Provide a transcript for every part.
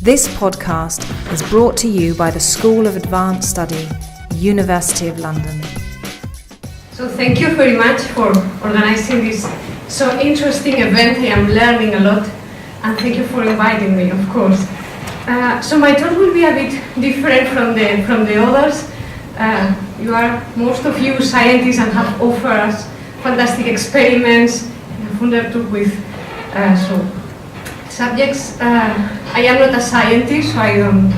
This podcast is brought to you by the School of Advanced Study, University of London. So thank you very much for organizing this so interesting event. I am learning a lot, and thank you for inviting me, of course. So my talk will be a bit different from the others. Most of you scientists and have offered us fantastic experiments and have undertook with subjects. I am not a scientist, so I don't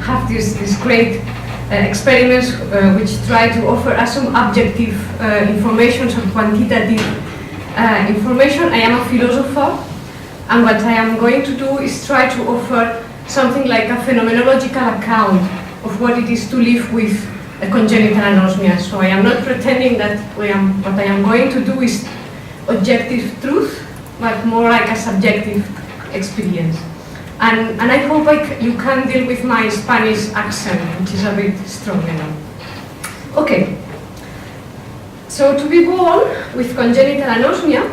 have these great experiments which try to offer us some objective information, some quantitative information. I am a philosopher, and what I am going to do is try to offer something like a phenomenological account of what it is to live with a congenital anosmia. So I am not pretending that what I am going to do is objective truth, but more like a subjective experience. And I hope you can deal with my Spanish accent, which is a bit strong now. Okay. So to be born with congenital anosmia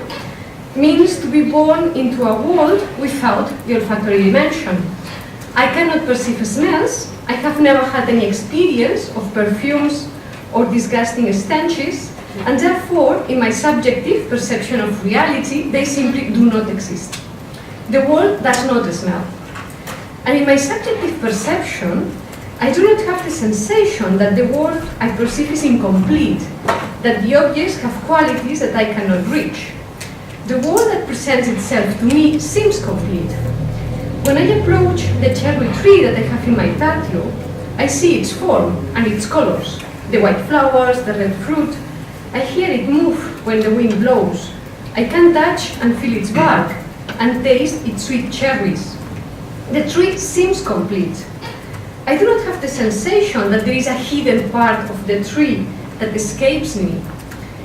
means to be born into a world without the olfactory dimension. I cannot perceive smells. I have never had any experience of perfumes or disgusting stenches, and therefore, in my subjective perception of reality, they simply do not exist. The world does not smell. And in my subjective perception, I do not have the sensation that the world I perceive is incomplete, that the objects have qualities that I cannot reach. The world that presents itself to me seems complete. When I approach the cherry tree that I have in my patio, I see its form and its colors, the white flowers, the red fruit. I hear it move when the wind blows. I can touch and feel its bark and taste its sweet cherries. The tree seems complete. I do not have the sensation that there is a hidden part of the tree that escapes me.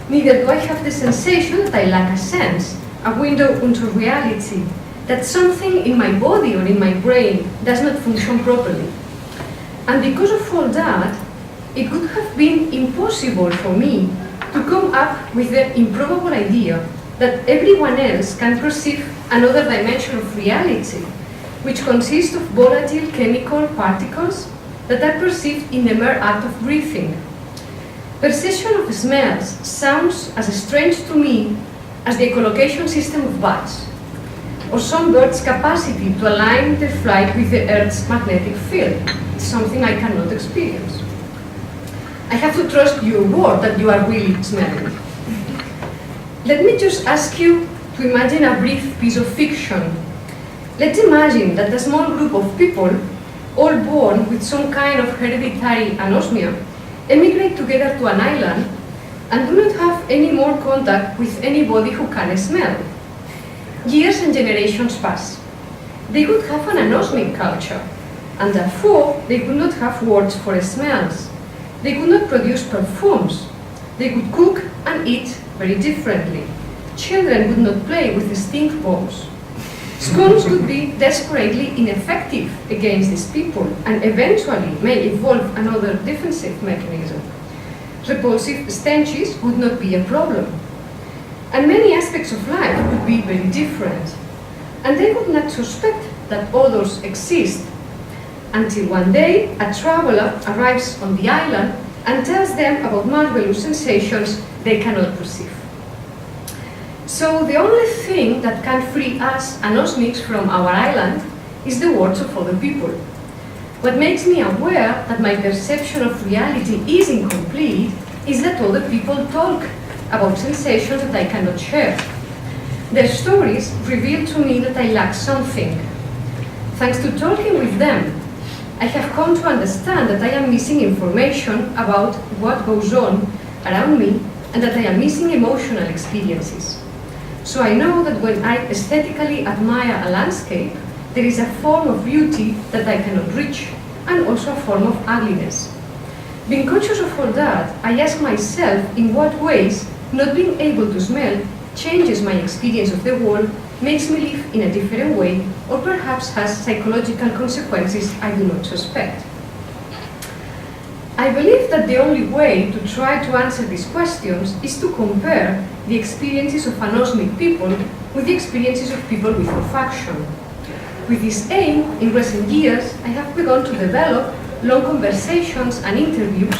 Neither do I have the sensation that I lack a sense, a window into reality, that something in my body or in my brain does not function properly. And because of all that, it would have been impossible for me to come up with the improbable idea that everyone else can perceive another dimension of reality, which consists of volatile chemical particles that are perceived in the mere act of breathing. Perception of smells sounds as strange to me as the echolocation system of bats, or some birds' capacity to align their flight with the Earth's magnetic field. It's something I cannot experience. I have to trust your word that you are really smelling. Let me just ask you to imagine a brief piece of fiction. Let's imagine that a small group of people, all born with some kind of hereditary anosmia, emigrate together to an island and do not have any more contact with anybody who can smell. Years and generations pass. They would have an anosmic culture, and therefore they could not have words for smells. They could not produce perfumes. They could cook and eat very differently. Children would not play with stink bombs. Schools would be desperately ineffective against these people and eventually may evolve another defensive mechanism. Repulsive stenches would not be a problem. And many aspects of life would be very different. And they would not suspect that others exist until one day a traveler arrives on the island and tells them about marvelous sensations they cannot perceive. So the only thing that can free us anosmics from our island is the words of other people. What makes me aware that my perception of reality is incomplete is that other people talk about sensations that I cannot share. Their stories reveal to me that I lack something. Thanks to talking with them, I have come to understand that I am missing information about what goes on around me and that I am missing emotional experiences. So I know that when I aesthetically admire a landscape, there is a form of beauty that I cannot reach, and also a form of ugliness. Being conscious of all that, I ask myself in what ways not being able to smell changes my experience of the world, makes me live in a different way, or perhaps has psychological consequences I do not suspect. I believe that the only way to try to answer these questions is to compare the experiences of anosmic people with the experiences of people with olfaction. With this aim, in recent years, I have begun to develop long conversations and interviews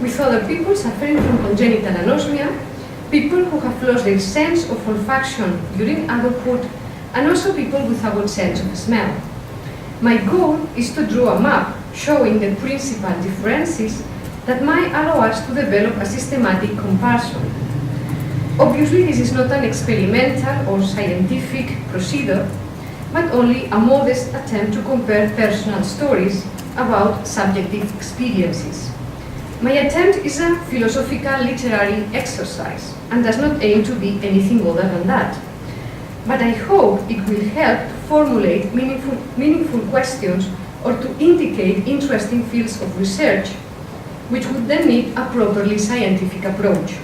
with other people suffering from congenital anosmia, people who have lost their sense of olfaction during adulthood, and also people with a good sense of smell. My goal is to draw a map showing the principal differences that might allow us to develop a systematic comparison. Obviously, this is not an experimental or scientific procedure, but only a modest attempt to compare personal stories about subjective experiences. My attempt is a philosophical literary exercise and does not aim to be anything other than that. But I hope it will help to formulate meaningful questions or to indicate interesting fields of research, which would then need a properly scientific approach.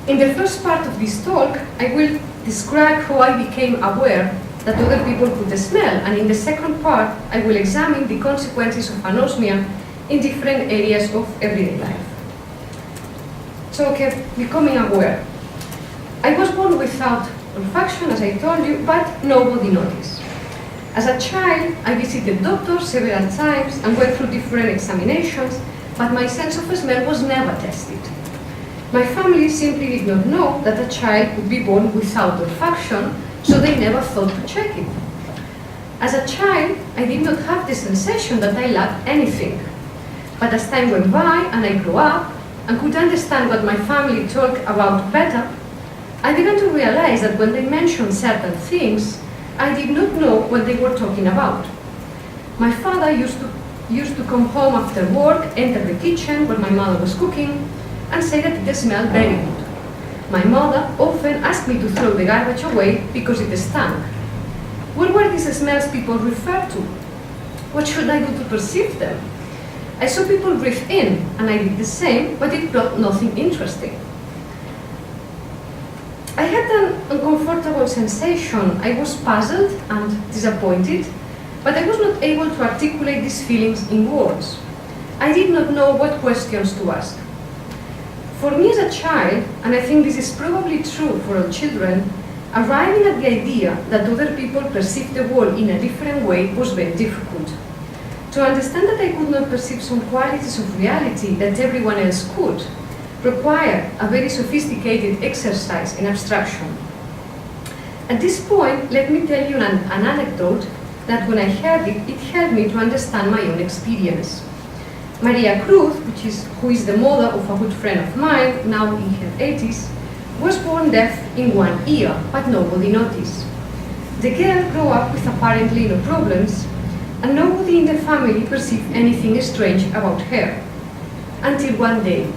In the first part of this talk, I will describe how I became aware that other people could smell, and in the second part, I will examine the consequences of anosmia in different areas of everyday life. So, okay, becoming aware. I was born without olfaction, as I told you, but nobody noticed. As a child, I visited doctors several times and went through different examinations, but my sense of smell was never tested. My family simply did not know that a child could be born without olfaction, so they never thought to check it. As a child, I did not have the sensation that I lacked anything. But as time went by and I grew up and could understand what my family talked about better, I began to realize that when they mentioned certain things, I did not know what they were talking about. My father used to come home after work, enter the kitchen when my mother was cooking, and say that it smelled very good. My mother often asked me to throw the garbage away because it stank. What were these smells people referred to? What should I do to perceive them? I saw people breathe in, and I did the same, but it brought nothing interesting. I had an uncomfortable sensation. I was puzzled and disappointed, but I was not able to articulate these feelings in words. I did not know what questions to ask. For me as a child, and I think this is probably true for all children, arriving at the idea that other people perceive the world in a different way was very difficult. To understand that I could not perceive some qualities of reality that everyone else could required a very sophisticated exercise in abstraction. At this point, let me tell you an anecdote that when I heard it, it helped me to understand my own experience. Maria Cruz, who is the mother of a good friend of mine, now in her 80s, was born deaf in one ear, but nobody noticed. The girl grew up with apparently no problems, and nobody in the family perceived anything strange about her. Until one day,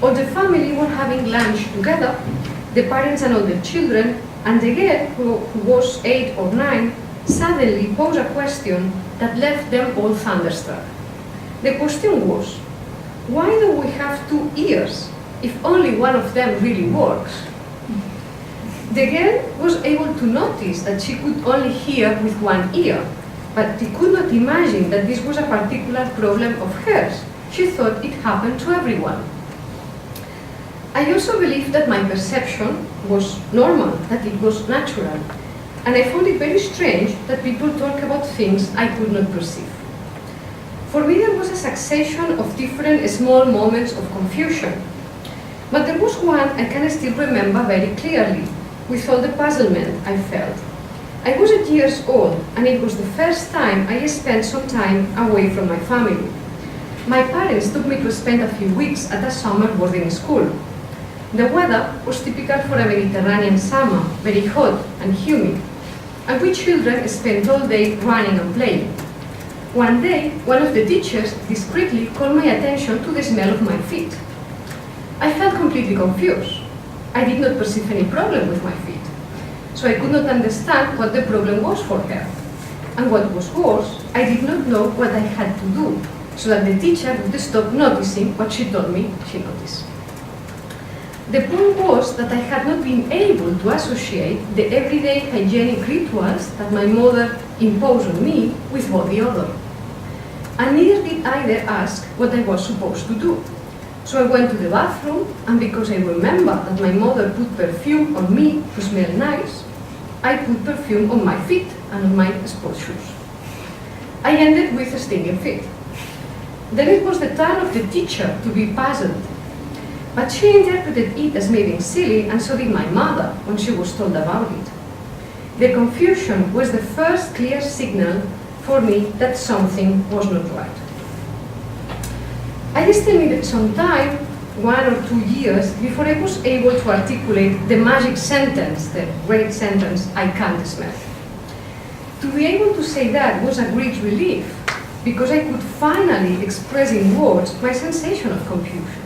all the family were having lunch together, the parents and all the children, and the girl, who was 8 or 9, suddenly posed a question that left them all thunderstruck. The question was, why do we have 2 ears if only one of them really works? The girl was able to notice that she could only hear with one ear, but she could not imagine that this was a particular problem of hers. She thought it happened to everyone. I also believed that my perception was normal, that it was natural, and I found it very strange that people talk about things I could not perceive. For me, there was a succession of different small moments of confusion, but there was one I can still remember very clearly, with all the puzzlement I felt. I was 8 years old, and it was the first time I spent some time away from my family. My parents took me to spend a few weeks at a summer boarding school. The weather was typical for a Mediterranean summer, very hot and humid, and we children spent all day running and playing. One day, one of the teachers discreetly called my attention to the smell of my feet. I felt completely confused. I did not perceive any problem with my feet, so I could not understand what the problem was for her. And what was worse, I did not know what I had to do, so that the teacher would stop noticing what she told me she noticed. The point was that I had not been able to associate the everyday hygienic rituals that my mother imposed on me with what the other. And neither did I dare ask what I was supposed to do. So I went to the bathroom, and because I remember that my mother put perfume on me to smell nice, I put perfume on my feet and on my sports shoes. I ended with a stinging feet. Then it was the turn of the teacher to be puzzled. But she interpreted it as me being silly, and so did my mother when she was told about it. The confusion was the first clear signal for me that something was not right. I still needed some time, 1 or 2 years, before I was able to articulate the magic sentence, the great sentence, I can't smell. To be able to say that was a great relief, because I could finally express in words my sensation of confusion.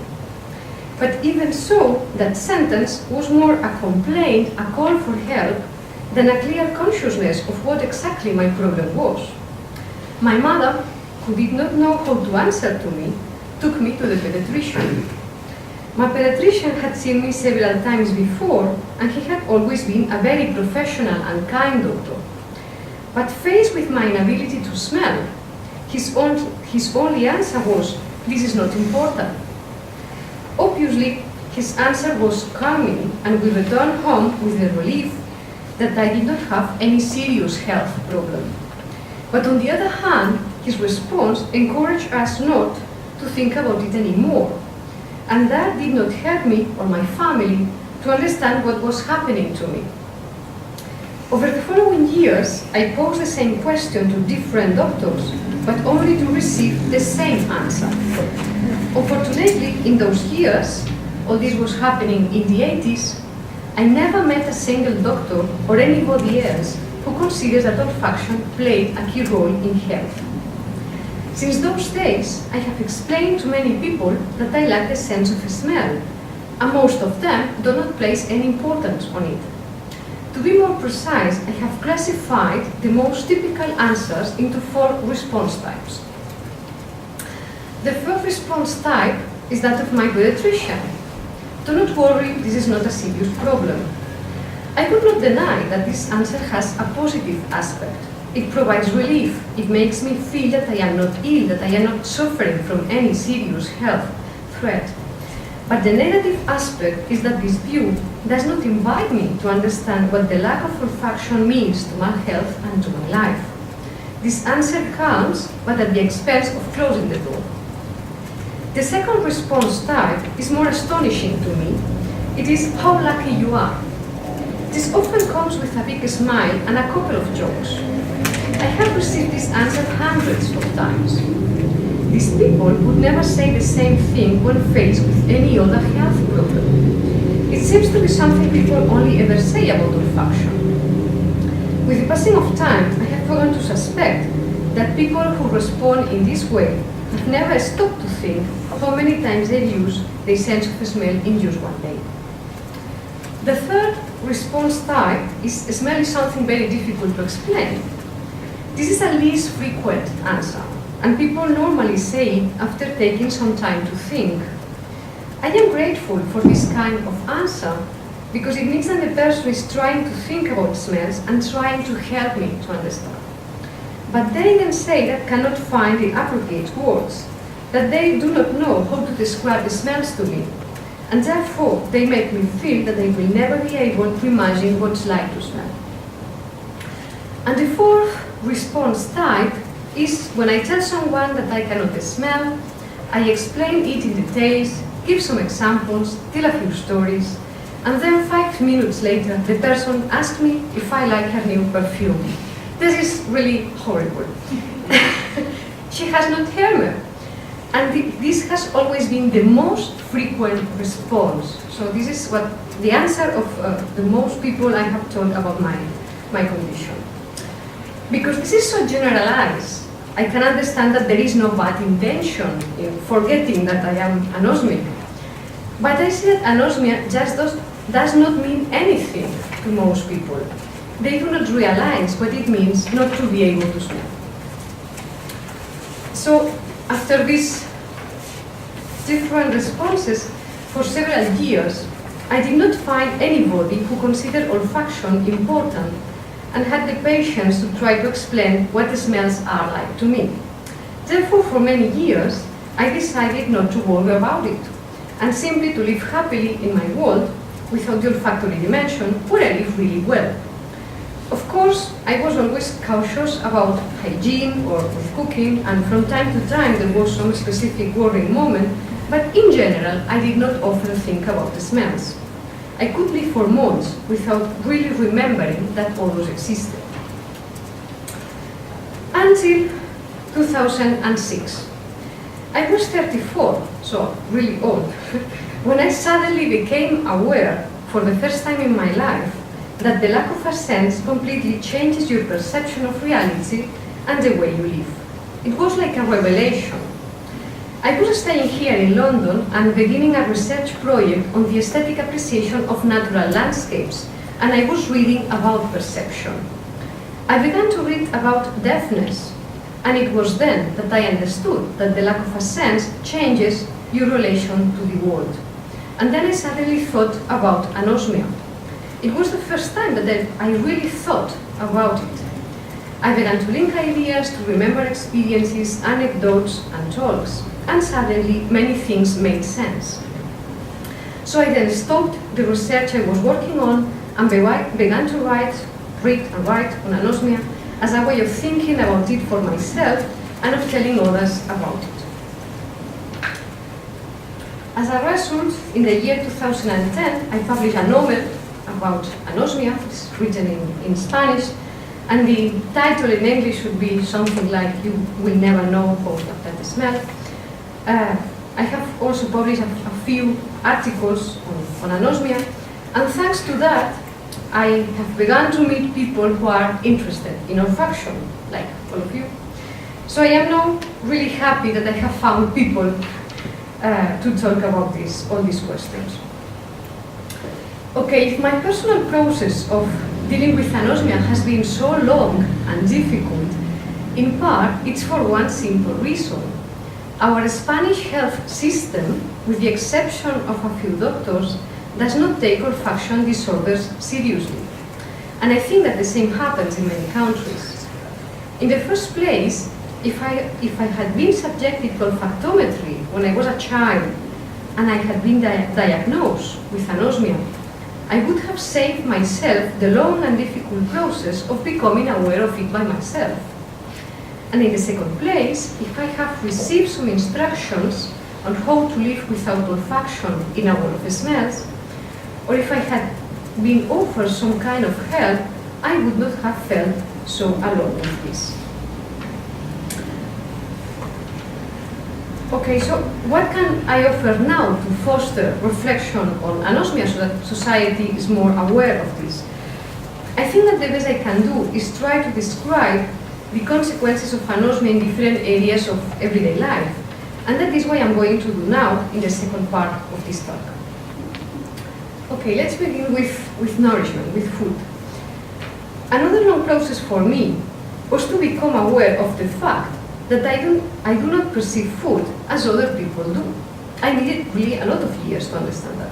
But even so, that sentence was more a complaint, a call for help, than a clear consciousness of what exactly my problem was. My mother, who did not know how to answer to me, took me to the pediatrician. My pediatrician had seen me several times before, and he had always been a very professional and kind doctor. But faced with my inability to smell, his only answer was, "This is not important." Obviously, his answer was calming, and we returned home with the relief that I did not have any serious health problem. But on the other hand, his response encouraged us not to think about it anymore. And that did not help me or my family to understand what was happening to me. Over the following years, I posed the same question to different doctors, but only to receive the same answer. Unfortunately, in those years, all this was happening in the 80s, I never met a single doctor or anybody else who considers that olfaction played a key role in health. Since those days, I have explained to many people that I lack the sense of smell, and most of them do not place any importance on it. To be more precise, I have classified the most typical answers into 4 response types. The first response type is that of my pediatrician. Do not worry, this is not a serious problem. I could not deny that this answer has a positive aspect. It provides relief. It makes me feel that I am not ill, that I am not suffering from any serious health threat. But the negative aspect is that this view does not invite me to understand what the lack of olfaction means to my health and to my life. This answer comes, but at the expense of closing the door. The second response type is more astonishing to me. It is how lucky you are. This often comes with a big smile and a couple of jokes. I have received this answer hundreds of times. These people would never say the same thing when faced with any other health problem. It seems to be something people only ever say about olfaction. With the passing of time, I have begun to suspect that people who respond in this way have never stopped to think how many times they use their sense of smell in just one day. The third response type is smell is something very difficult to explain. This is a least frequent answer, and people normally say it after taking some time to think. I am grateful for this kind of answer because it means that the person is trying to think about smells and trying to help me to understand. But they then say that cannot find the appropriate words, that they do not know how to describe the smells to me, and therefore they make me feel that they will never be able to imagine what it's like to smell. And the fourth response type is when I tell someone that I cannot smell, I explain it in details, give some examples, tell a few stories, and then 5 minutes later the person asks me if I like her new perfume. This is really horrible. She has not heard me. And this has always been the most frequent response. So this is what the answer of the most people I have told about my condition. Because this is so generalized, I can understand that there is no bad intention in forgetting that I am anosmic. But I see that anosmia just does not mean anything to most people. They do not realize what it means not to be able to smell. So after these different responses for several years, I did not find anybody who considered olfaction important and had the patience to try to explain what the smells are like to me. Therefore, for many years, I decided not to worry about it and simply to live happily in my world without the olfactory dimension, where I live really well. course, I was always cautious about hygiene or with cooking, and from time to time there was some specific worrying moment, but in general, I did not often think about the smells. I could live for months without really remembering that odors existed. Until 2006. I was 34, so really old, when I suddenly became aware, for the first time in my life, that the lack of a sense completely changes your perception of reality and the way you live. It was like a revelation. I was staying here in London and beginning a research project on the aesthetic appreciation of natural landscapes, and I was reading about perception. I began to read about deafness, and it was then that I understood that the lack of a sense changes your relation to the world. And then I suddenly thought about anosmia. It was the first time that I really thought about it. I began to link ideas, to remember experiences, anecdotes, and talks, and suddenly many things made sense. So I then stopped the research I was working on and began to read and write on anosmia as a way of thinking about it for myself and of telling others about it. As a result, in the year 2010, I published a novel about anosmia. It's written in Spanish, and the title in English should be something like "You Will Never Know How That Smell." I have also published a few articles on anosmia, and thanks to that, I have begun to meet people who are interested in olfaction, like all of you. So I am now really happy that I have found people to talk about all these questions. Okay, if my personal process of dealing with anosmia has been so long and difficult, in part it's for one simple reason. Our Spanish health system, with the exception of a few doctors, does not take olfaction disorders seriously. And I think that the same happens in many countries. In the first place, if I had been subjected to olfactometry when I was a child and I had been diagnosed with anosmia, I would have saved myself the long and difficult process of becoming aware of it by myself. And in the second place, if I have received some instructions on how to live without olfaction in a world of smells, or if I had been offered some kind of help, I would not have felt so alone with this. Okay, so what can I offer now to foster reflection on anosmia so that society is more aware of this? I think that the best I can do is try to describe the consequences of anosmia in different areas of everyday life. And that is what I'm going to do now in the second part of this talk. Okay, let's begin with nourishment, with food. Another long process for me was to become aware of the fact that I do not perceive food as other people do. I needed really a lot of years to understand that.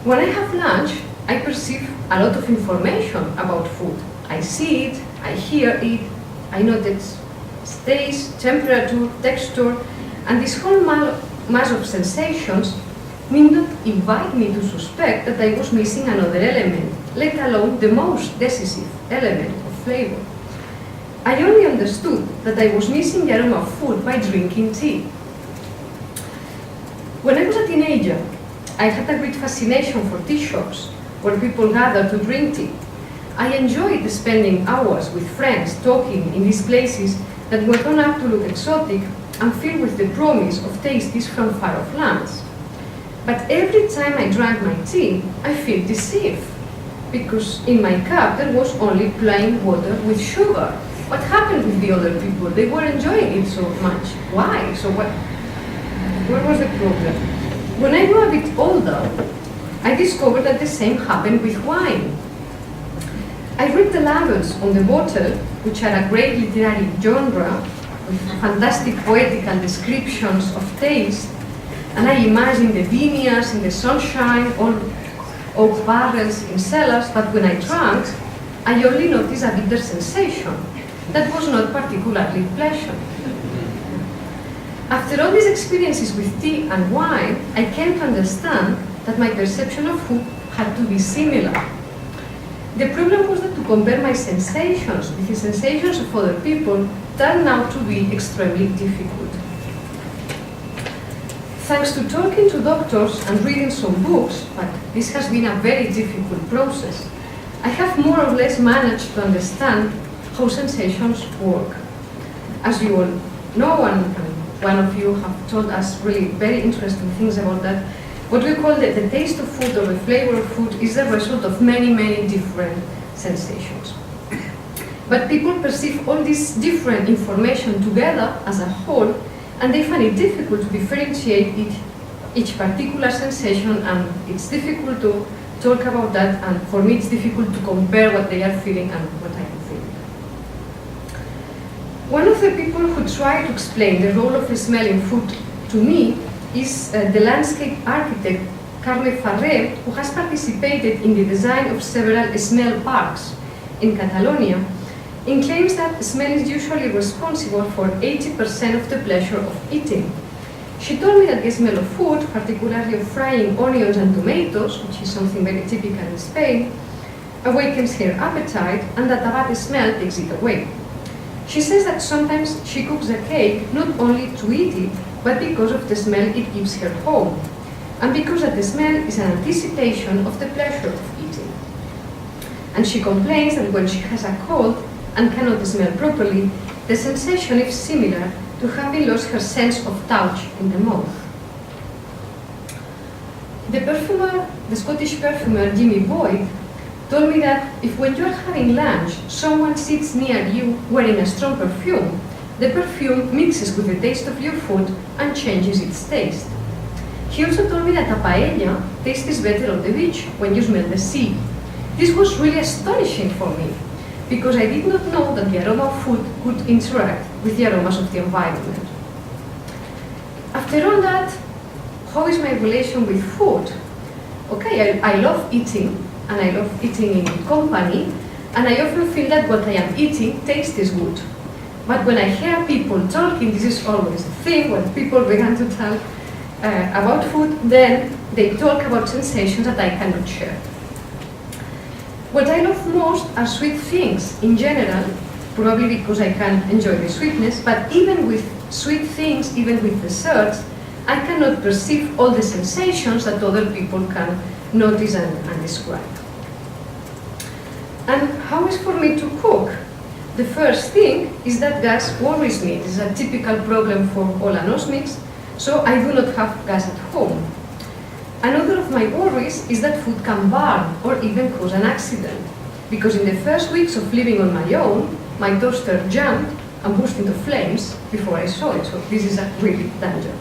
When I have lunch, I perceive a lot of information about food. I see it, I hear it, I notice taste, temperature, texture, and this whole mass of sensations need not invite me to suspect that I was missing another element, let alone the most decisive element of flavor. I only understood that I was missing the aroma of food by drinking tea. When I was a teenager, I had a great fascination for tea shops, where people gather to drink tea. I enjoyed spending hours with friends talking in these places that were done up to look exotic and filled with the promise of tastes from far-off lands. But every time I drank my tea, I feel deceived, because in my cup there was only plain water with sugar. What happened with the other people? They were enjoying it so much. Why? So where was the problem? When I grew a bit older, I discovered that the same happened with wine. I read the labels on the bottle, which are a great literary genre, with fantastic poetical descriptions of taste, and I imagined the vineyards in the sunshine, all oak barrels in cellars, but when I drank, I only noticed a bitter sensation that was not particularly pleasant. After all these experiences with tea and wine, I came to understand that my perception of food had to be similar. The problem was that to compare my sensations with the sensations of other people turned out to be extremely difficult. Thanks to talking to doctors and reading some books, but this has been a very difficult process, I have more or less managed to understand how sensations work. As you all know, and one of you have told us really very interesting things about that, what we call the taste of food or the flavor of food is the result of many, many different sensations. But people perceive all this different information together as a whole, and they find it difficult to differentiate each particular sensation, and it's difficult to talk about that, and for me it's difficult to compare what they are feeling and what I am feeling. One of the people who tried to explain the role of smell in food to me is the landscape architect Carme Ferrer, who has participated in the design of several smell parks in Catalonia, and claims that smell is usually responsible for 80% of the pleasure of eating. She told me that the smell of food, particularly of frying onions and tomatoes, which is something very typical in Spain, awakens her appetite, and that a bad smell takes it away. She says that sometimes she cooks a cake not only to eat it, but because of the smell it gives her home, and because that the smell is an anticipation of the pleasure of eating. And she complains that when she has a cold and cannot smell properly, the sensation is similar to having lost her sense of touch in the mouth. The Scottish perfumer Jimmy Boyd told me that if when you are having lunch, someone sits near you wearing a strong perfume, the perfume mixes with the taste of your food and changes its taste. He also told me that a paella tastes better on the beach when you smell the sea. This was really astonishing for me, because I did not know that the aroma of food could interact with the aromas of the environment. After all that, how is my relation with food? Okay, I love eating, and I love eating in company, and I often feel that what I am eating tastes good. But when I hear people talking, this is always a thing, when people begin to tell about food, then they talk about sensations that I cannot share. What I love most are sweet things in general, probably because I can enjoy the sweetness, but even with sweet things, even with desserts, I cannot perceive all the sensations that other people can notice and describe. And how is for me to cook? The first thing is that gas worries me. This is a typical problem for all anosmics, so I do not have gas at home. Another of my worries is that food can burn or even cause an accident, because in the first weeks of living on my own, my toaster jumped and burst into flames before I saw it, so this is a really danger.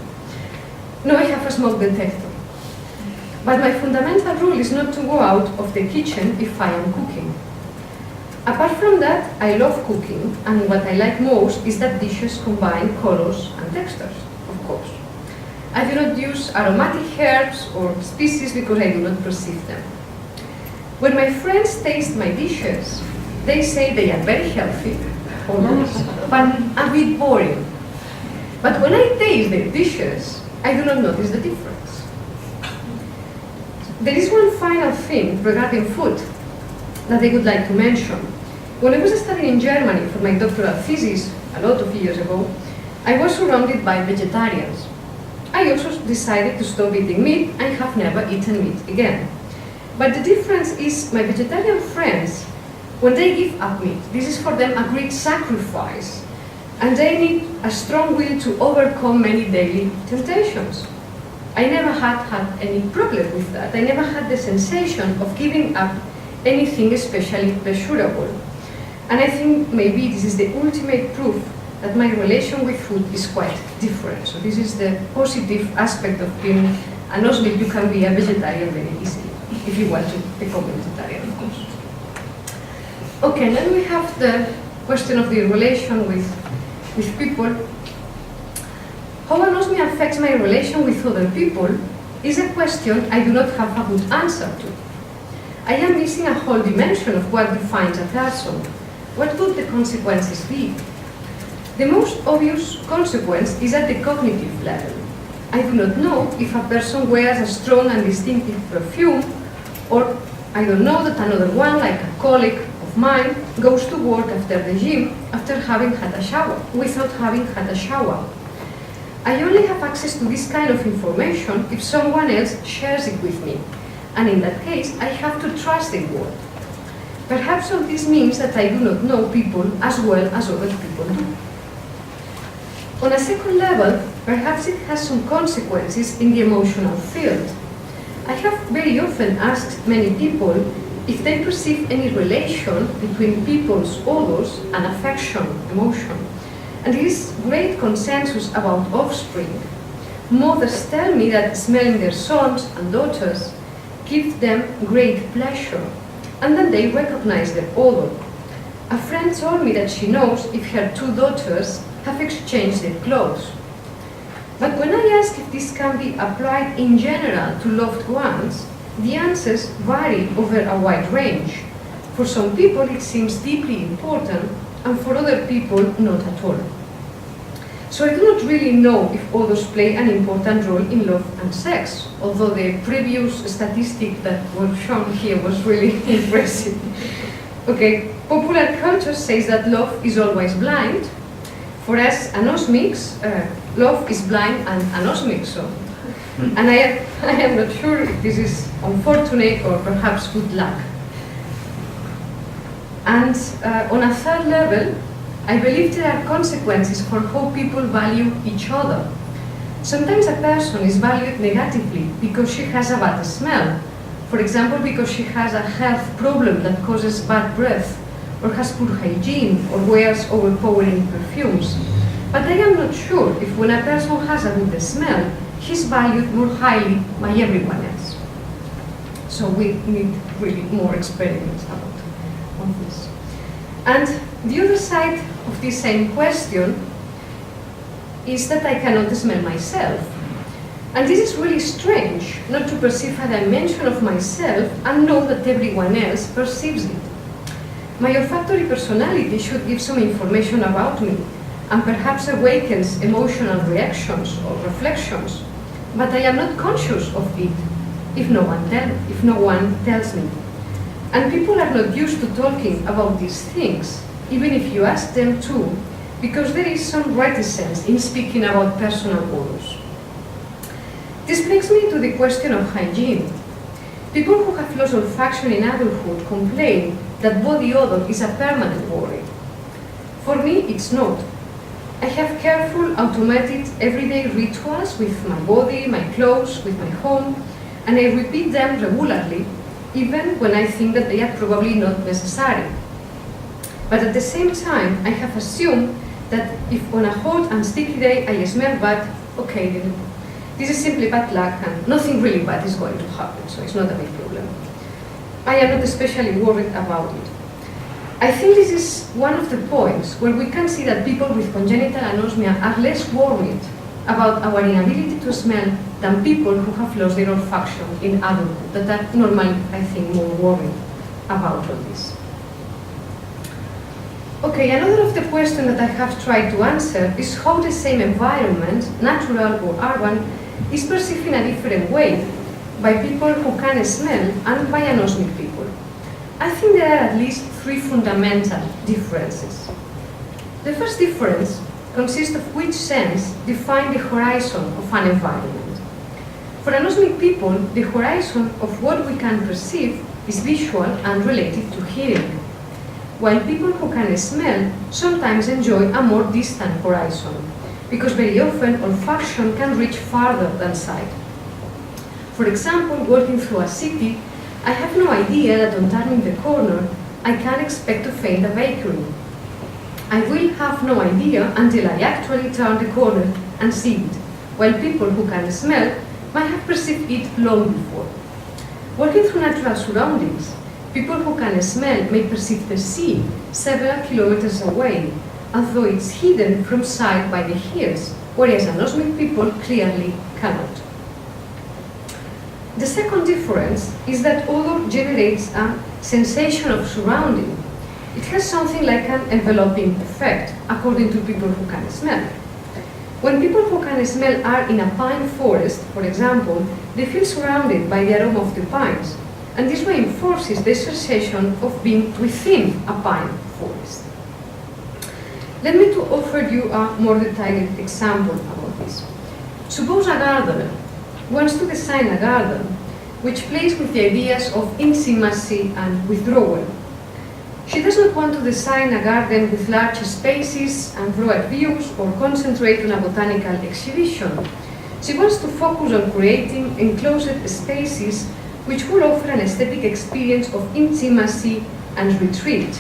Now I have a smoke detector. But my fundamental rule is not to go out of the kitchen if I am cooking. Apart from that, I love cooking, and what I like most is that dishes combine colors and textures, of course. I do not use aromatic herbs or species because I do not perceive them. When my friends taste my dishes, they say they are very healthy, always, but a bit boring. But when I taste their dishes, I do not notice the difference. There is one final thing regarding food that I would like to mention. When I was studying in Germany for my doctoral thesis a lot of years ago, I was surrounded by vegetarians. I also decided to stop eating meat and have never eaten meat again. But the difference is my vegetarian friends, when they give up meat, this is for them a great sacrifice, and they need a strong will to overcome many daily temptations. I never had any problem with that. I never had the sensation of giving up anything especially pleasurable. And I think maybe this is the ultimate proof that my relation with food is quite different. So this is the positive aspect of being anosmic. You can be a vegetarian very easily, if you want to become a vegetarian, of course. Okay, then we have the question of the relation with people. How anosmia affects my relation with other people is a question I do not have a good answer to. I am missing a whole dimension of what defines a person. What could the consequences be? The most obvious consequence is at the cognitive level. I do not know if a person wears a strong and distinctive perfume, or I don't know that another one, like a colleague of of mine goes to work after the gym after having had a shower, without having had a shower. I only have access to this kind of information if someone else shares it with me, and in that case, I have to trust the word. Perhaps all this means that I do not know people as well as other people do. On a second level, perhaps it has some consequences in the emotional field. I have very often asked many people if they perceive any relation between people's odors and affection, emotion. And there is great consensus about offspring. Mothers tell me that smelling their sons and daughters gives them great pleasure, and then they recognize their odor. A friend told me that she knows if her two daughters have exchanged their clothes. But when I ask if this can be applied in general to loved ones, the answers vary over a wide range. For some people it seems deeply important, and for other people not at all. So I do not really know if odors play an important role in love and sex, although the previous statistic that was shown here was really impressive. Okay, popular culture says that love is always blind. For us anosmics, love is blind and anosmic, so. And I am not sure if this is unfortunate or perhaps good luck. And on a third level, I believe there are consequences for how people value each other. Sometimes a person is valued negatively because she has a bad smell. For example, because she has a health problem that causes bad breath, or has poor hygiene, or wears overpowering perfumes. But I am not sure if when a person has a good smell, he's valued more highly by everyone else. So we need really more experiments on this. And the other side of this same question is that I cannot smell myself. And this is really strange, not to perceive a dimension of myself and know that everyone else perceives it. My olfactory personality should give some information about me, and perhaps awakens emotional reactions or reflections, but I am not conscious of it if no one tells me. And people are not used to talking about these things, even if you ask them to, because there is some reticence in speaking about personal odors. This brings me to the question of hygiene. People who have lost olfaction in adulthood complain that body odor is a permanent worry. For me, it's not. I have careful, automated, everyday rituals with my body, my clothes, with my home, and I repeat them regularly, even when I think that they are probably not necessary. But at the same time, I have assumed that if on a hot and sticky day I smell bad, okay, this is simply bad luck and nothing really bad is going to happen, so it's not a big problem. I am not especially worried about it. I think this is one of the points where we can see that people with congenital anosmia are less worried about our inability to smell than people who have lost their olfaction in adulthood, that are normally, I think, more worried about all this. Okay, another of the questions that I have tried to answer is how the same environment, natural or urban, is perceived in a different way by people who can smell and by anosmic people. I think there are at least three fundamental differences. The first difference consists of which sense define the horizon of an environment. For anosmic people, the horizon of what we can perceive is visual and related to hearing, while people who can smell sometimes enjoy a more distant horizon, because very often olfaction can reach farther than sight. For example, walking through a city, I have no idea that on turning the corner, I can expect to find a bakery. I will have no idea until I actually turn the corner and see it, while people who can smell might have perceived it long before. Walking through natural surroundings, people who can smell may perceive the sea several kilometers away, although it's hidden from sight by the ears, whereas anosmic people clearly cannot. The second difference is that odor generates a sensation of surrounding. It has something like an enveloping effect, according to people who can smell. When people who can smell are in a pine forest, for example, they feel surrounded by the aroma of the pines. and this reinforces the sensation of being within a pine forest. Let me to offer you a more detailed example about this. Suppose a gardener wants to design a garden which plays with the ideas of intimacy and withdrawal. She does not want to design a garden with large spaces and broad views or concentrate on a botanical exhibition. She wants to focus on creating enclosed spaces which will offer an aesthetic experience of intimacy and retreat.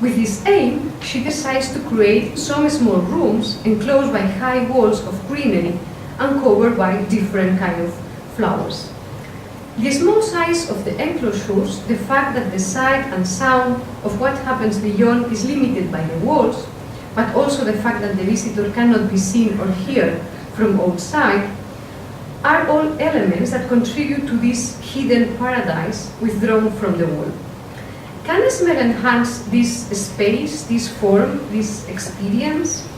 With this aim, she decides to create some small rooms enclosed by high walls of greenery and covered by different kinds of flowers. The small size of the enclosures, the fact that the sight and sound of what happens beyond is limited by the walls, but also the fact that the visitor cannot be seen or heard from outside, are all elements that contribute to this hidden paradise withdrawn from the wall. Can smell enhance this space, this form, this experience?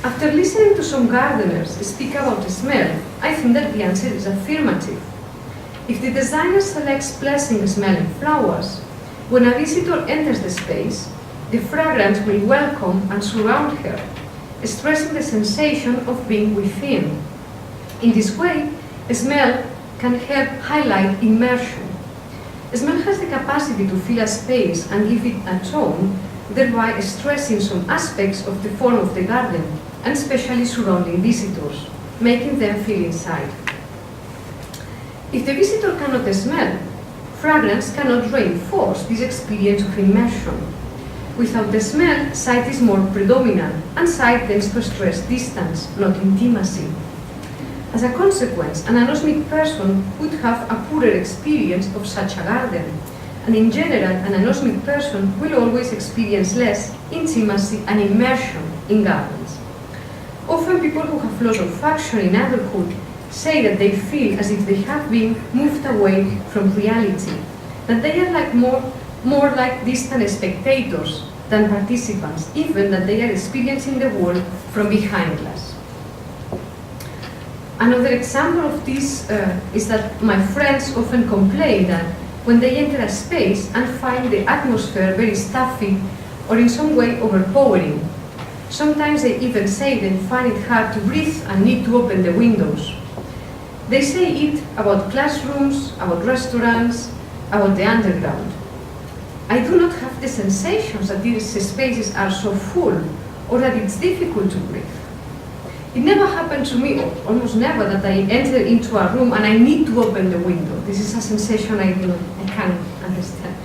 After listening to some gardeners speak about smell, I think that the answer is affirmative. If the designer selects pleasant-smelling flowers, when a visitor enters the space, the fragrance will welcome and surround her, stressing the sensation of being within. In this way, smell can help highlight immersion. Smell has the capacity to fill a space and give it a tone, thereby stressing some aspects of the form of the garden, and especially surrounding visitors, making them feel inside. If the visitor cannot smell, fragrance cannot reinforce this experience of immersion. Without the smell, sight is more predominant, and sight tends to stress distance, not intimacy. As a consequence, an anosmic person would have a poorer experience of such a garden, and in general, an anosmic person will always experience less intimacy and immersion in gardens. Often people who have lost olfaction in adulthood say that they feel as if they have been moved away from reality, that they are like more like distant spectators than participants, even that they are experiencing the world from behind glass. Another example of this is that my friends often complain that when they enter a space and find the atmosphere very stuffy or in some way overpowering, sometimes they even say they find it hard to breathe and need to open the windows. They say it about classrooms, about restaurants, about the underground. I do not have the sensations that these spaces are so full or that it's difficult to breathe. It never happened to me, or almost never, that I enter into a room and I need to open the window. This is a sensation I can't understand.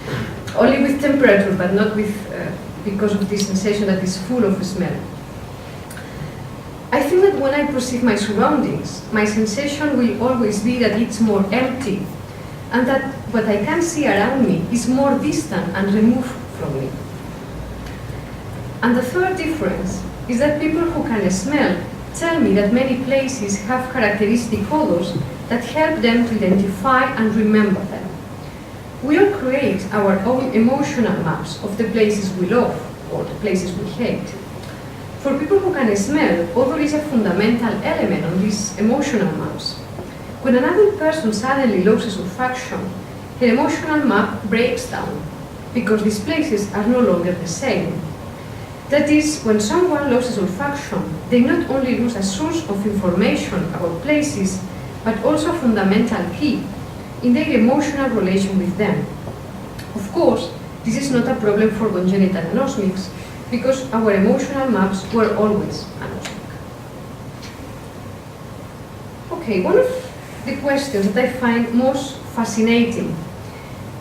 Only with temperature, but not with, because of this sensation that is full of smell. I think that when I perceive my surroundings, my sensation will always be that it's more empty, and that what I can see around me is more distant and removed from me. And the third difference is that people who can smell tell me that many places have characteristic odors that help them to identify and remember them. We all create our own emotional maps of the places we love or the places we hate. For people who can smell, odor is a fundamental element on these emotional maps. When an adult person suddenly loses olfaction, her emotional map breaks down because these places are no longer the same. That is, when someone loses olfaction, they not only lose a source of information about places, but also a fundamental key in their emotional relation with them. Of course, this is not a problem for congenital anosmics, because our emotional maps were always anosmic. Okay, one of the questions that I find most fascinating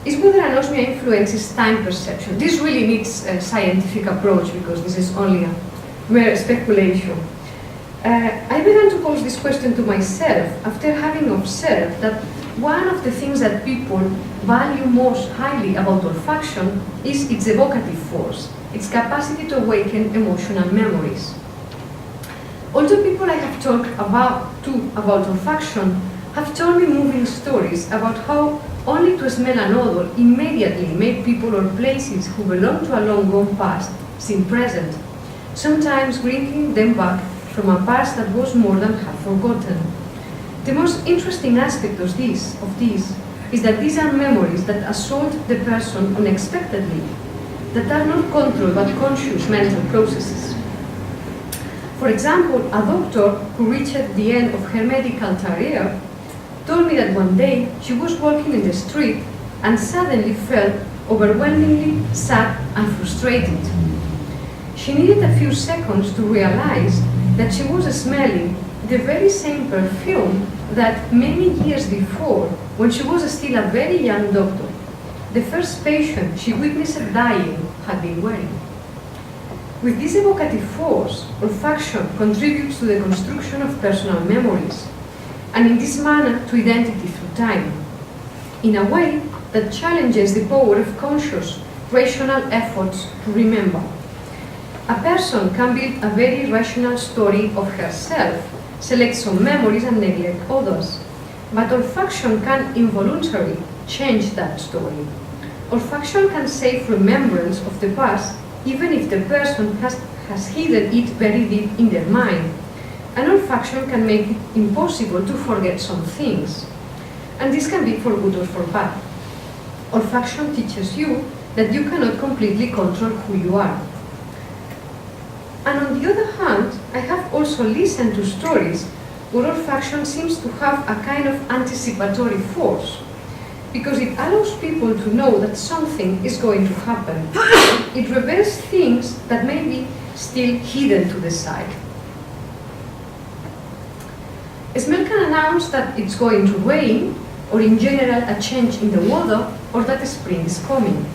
is whether anosmia influences time perception. This really needs a scientific approach because this is only a mere speculation. I began to pose this question to myself after having observed that one of the things that people value most highly about olfaction is its evocative force, its capacity to awaken emotional memories. Although people I have talked about olfaction have told me moving stories about how only to smell an odor immediately made people or places who belong to a long gone past seem present, sometimes bringing them back from a past that was more than half forgotten. The most interesting aspect of this is that these are memories that assault the person unexpectedly, that are not controlled but conscious mental processes. For example, a doctor who reached the end of her medical career told me that one day she was walking in the street and suddenly felt overwhelmingly sad and frustrated. She needed a few seconds to realize that she was smelling the very same perfume that many years before, when she was still a very young doctor, the first patient she witnessed dying had been wearing. With this evocative force, olfaction contributes to the construction of personal memories, and in this manner to identity through time, in a way that challenges the power of conscious, rational efforts to remember. A person can build a very rational story of herself, select some memories and neglect others, but olfaction can involuntarily change that story. Olfaction can save remembrance of the past even if the person has hidden it very deep in their mind. And olfaction can make it impossible to forget some things. And this can be for good or for bad. Olfaction teaches you that you cannot completely control who you are. And on the other hand, I have also listened to stories where olfaction seems to have a kind of anticipatory force, because it allows people to know that something is going to happen. It reveals things that may be still hidden to the side. A smell can announce that it's going to rain, or in general a change in the weather, or that spring is coming.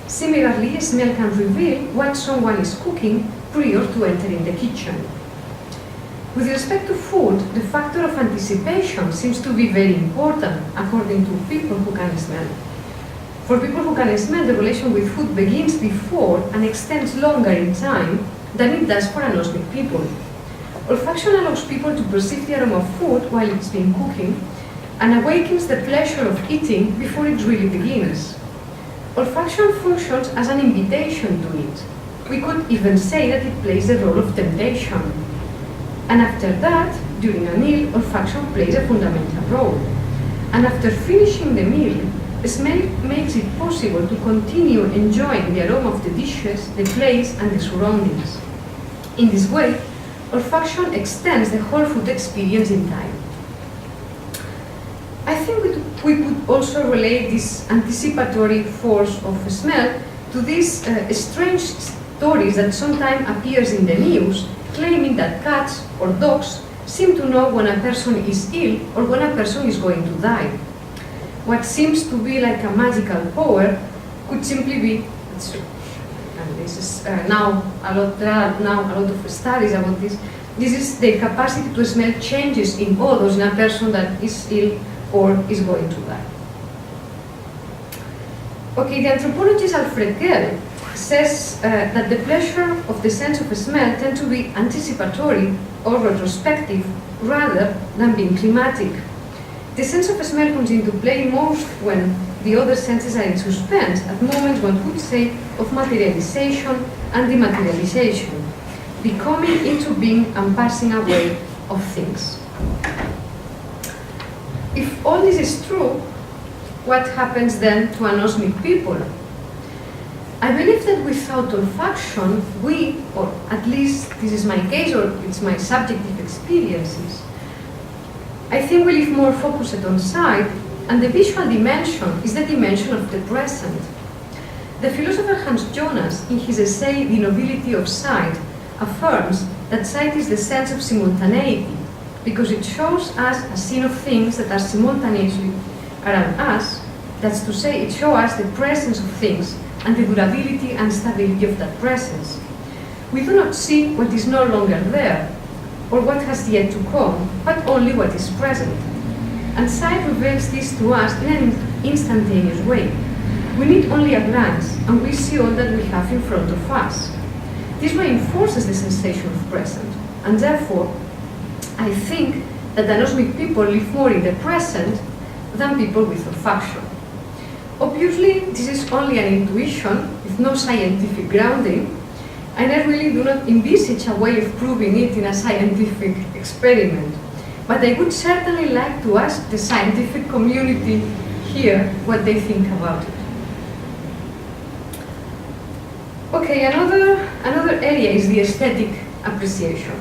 Similarly, a smell can reveal what someone is cooking prior to entering the kitchen. With respect to food, the factor of anticipation seems to be very important, according to people who can smell. For people who can smell, the relation with food begins before and extends longer in time than it does for anosmic people. Olfaction allows people to perceive the aroma of food while it's been cooking and awakens the pleasure of eating before it really begins. Olfaction functions as an invitation to eat. We could even say that it plays the role of temptation. And after that, during a meal, olfaction plays a fundamental role. And after finishing the meal, smell makes it possible to continue enjoying the aroma of the dishes, the place, and the surroundings. In this way, olfaction extends the whole food experience in time. I think we could also relate this anticipatory force of smell to these strange stories that sometimes appears in the news, claiming that cats or dogs seem to know when a person is ill or when a person is going to die. What seems to be like a magical power could simply be, and this is there are now a lot of studies about this, this is the capacity to smell changes in odors in a person that is ill or is going to die. Okay, the anthropologist Alfred Gell says that the pleasure of the sense of smell tends to be anticipatory or retrospective rather than being climatic. The sense of smell comes into play most when the other senses are in suspense, at moments one could say of materialization and dematerialization, becoming into being and passing away of things. If all this is true, what happens then to anosmic people? I believe that without olfaction, we, or at least this is my case, or it's my subjective experiences, I think we live more focused on sight, and the visual dimension is the dimension of the present. The philosopher Hans Jonas, in his essay The Nobility of Sight, affirms that sight is the sense of simultaneity, because it shows us a scene of things that are simultaneously around us. That's to say, it shows us the presence of things and the durability and stability of that presence. We do not see what is no longer there, or what has yet to come, but only what is present. And sight reveals this to us in an instantaneous way. We need only a glance, and we see all that we have in front of us. This reinforces the sensation of present, and therefore, I think that anosmic people live more in the present than people with olfaction. Obviously, this is only an intuition with no scientific grounding, and I really do not envisage a way of proving it in a scientific experiment. But I would certainly like to ask the scientific community hear what they think about it. Okay, another area is the aesthetic appreciation.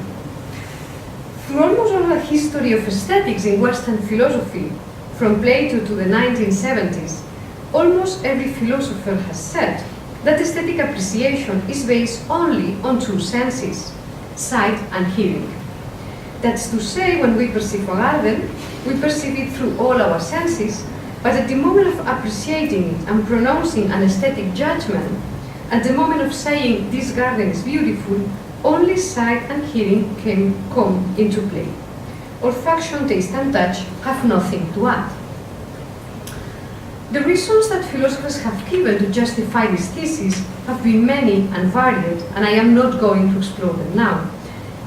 Through almost all the history of aesthetics in Western philosophy, from Plato to the 1970s, almost every philosopher has said that aesthetic appreciation is based only on two senses, sight and hearing. That's to say, when we perceive a garden, we perceive it through all our senses, but at the moment of appreciating it and pronouncing an aesthetic judgment, at the moment of saying this garden is beautiful, only sight and hearing come into play. Olfaction, taste and touch have nothing to add. The reasons that philosophers have given to justify this thesis have been many and varied, and I am not going to explore them now.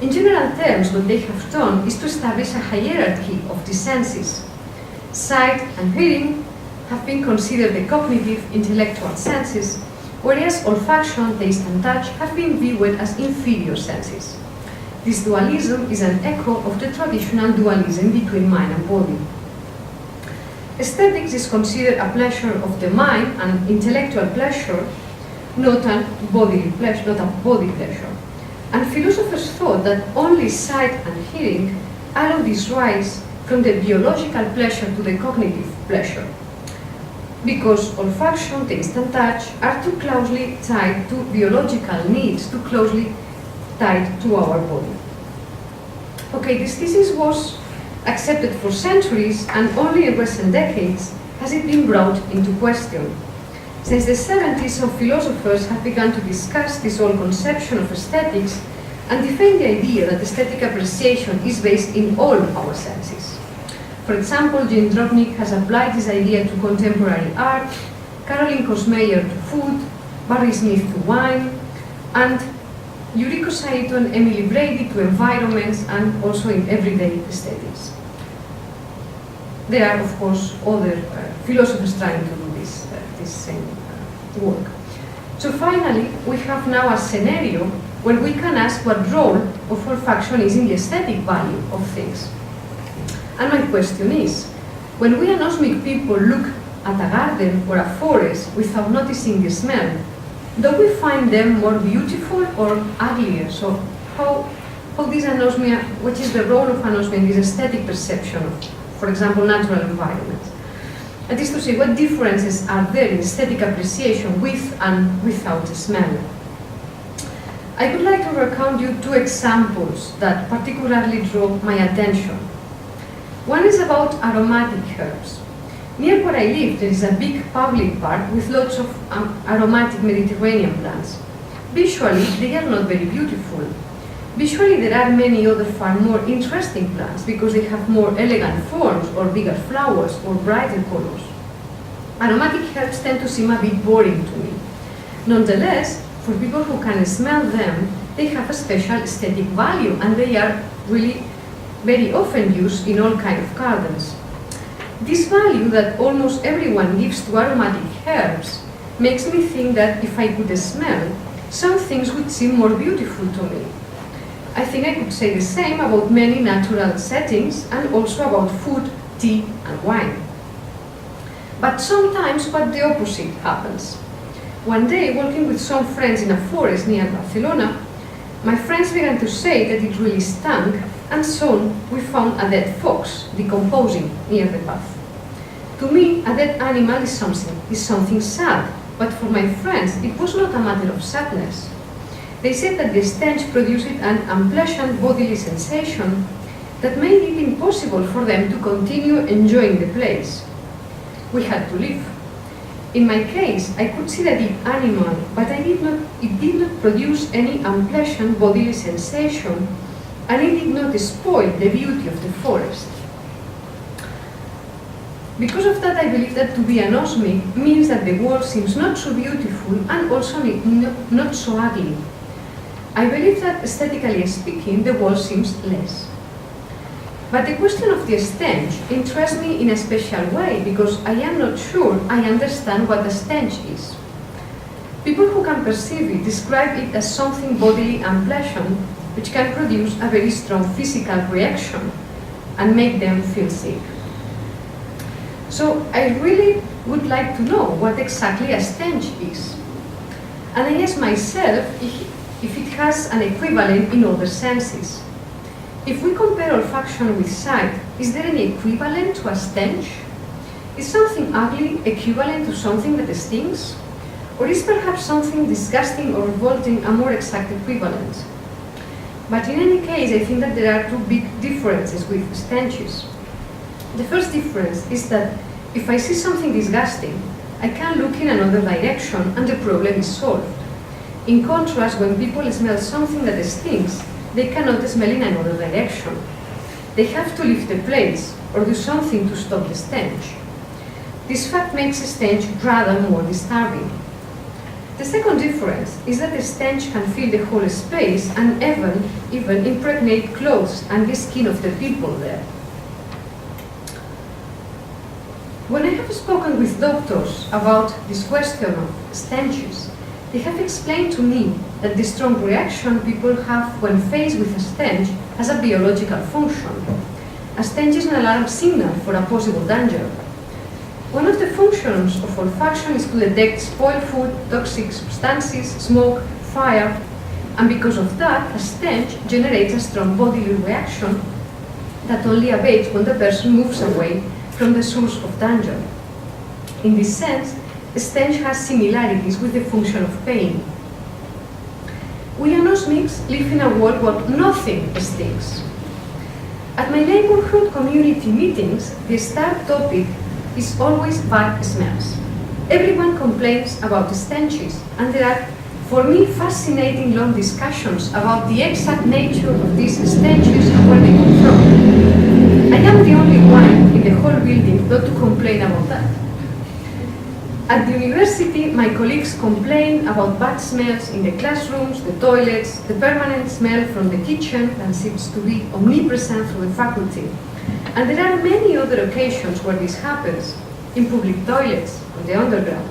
In general terms, what they have done is to establish a hierarchy of the senses. Sight and hearing have been considered the cognitive, intellectual senses, whereas olfaction, taste and touch have been viewed as inferior senses. This dualism is an echo of the traditional dualism between mind and body. Aesthetics is considered a pleasure of the mind, an intellectual pleasure, not a bodily pleasure. And philosophers thought that only sight and hearing allow this rise from the biological pleasure to the cognitive pleasure, because olfaction, taste and touch are too closely tied to biological needs, too closely tied to our body. Okay, this thesis was accepted for centuries, and only in recent decades has it been brought into question. Since the 70s, some philosophers have begun to discuss this old conception of aesthetics and defend the idea that aesthetic appreciation is based in all our senses. For example, Jean Drobnik has applied this idea to contemporary art, Caroline Kosmeyer to food, Barry Smith to wine, and Yuriko Saito and Emily Brady to environments and also in everyday aesthetics. There are, of course, other philosophers trying to do this same work. So finally, we have now a scenario where we can ask what role of olfaction is in the aesthetic value of things. And my question is, when we anosmic people look at a garden or a forest without noticing the smell, do we find them more beautiful or uglier? So how this anosmia, which is the role of anosmia in this aesthetic perception of, for example, natural environments? That is to say, what differences are there in aesthetic appreciation with and without smell? I would like to recount you two examples that particularly draw my attention. One is about aromatic herbs. Near where I live, there is a big public park with lots of aromatic Mediterranean plants. Visually, they are not very beautiful. Visually, there are many other far more interesting plants because they have more elegant forms or bigger flowers or brighter colors. Aromatic herbs tend to seem a bit boring to me. Nonetheless, for people who can smell them, they have a special aesthetic value and they are really very often used in all kinds of gardens. This value that almost everyone gives to aromatic herbs makes me think that if I could smell, some things would seem more beautiful to me. I think I could say the same about many natural settings and also about food, tea and wine. But sometimes what the opposite happens. One day, walking with some friends in a forest near Barcelona, my friends began to say that it really stank, and soon we found a dead fox decomposing near the path. To me, a dead animal is something sad, but for my friends, it was not a matter of sadness. They said that the stench produced an unpleasant bodily sensation that made it impossible for them to continue enjoying the place. We had to leave. In my case, I could see the dead animal, but it did not produce any unpleasant bodily sensation, and it did not spoil the beauty of the forest. Because of that, I believe that to be anosmic means that the world seems not so beautiful and also not so ugly. I believe that, aesthetically speaking, the world seems less. But the question of the stench interests me in a special way because I am not sure I understand what a stench is. People who can perceive it describe it as something bodily unpleasant, which can produce a very strong physical reaction and make them feel sick. So I really would like to know what exactly a stench is. And I ask myself if it has an equivalent in other senses. If we compare olfaction with sight, is there any equivalent to a stench? Is something ugly equivalent to something that stings? Or is perhaps something disgusting or revolting a more exact equivalent? But in any case, I think that there are two big differences with stenches. The first difference is that if I see something disgusting, I can look in another direction and the problem is solved. In contrast, when people smell something that stinks, they cannot smell in another direction. They have to leave the place or do something to stop the stench. This fact makes a stench rather more disturbing. The second difference is that the stench can fill the whole space and even impregnate clothes and the skin of the people there. When I have spoken with doctors about this question of stenches, they have explained to me that the strong reaction people have when faced with a stench has a biological function. A stench is an alarm signal for a possible danger. One of the functions of olfaction is to detect spoiled food, toxic substances, smoke, fire, and because of that, a stench generates a strong bodily reaction that only abates when the person moves away from the source of danger. In this sense, a stench has similarities with the function of pain. We anosmics live in a world where nothing stinks. At my neighborhood community meetings, the start topic is always bad smells. Everyone complains about stenches, and there are, for me, fascinating long discussions about the exact nature of these stenches and where they come from. I am the only one in the whole building not to complain about that. At the university, my colleagues complain about bad smells in the classrooms, the toilets, the permanent smell from the kitchen that seems to be omnipresent through the faculty. And there are many other occasions where this happens, in public toilets, on the underground.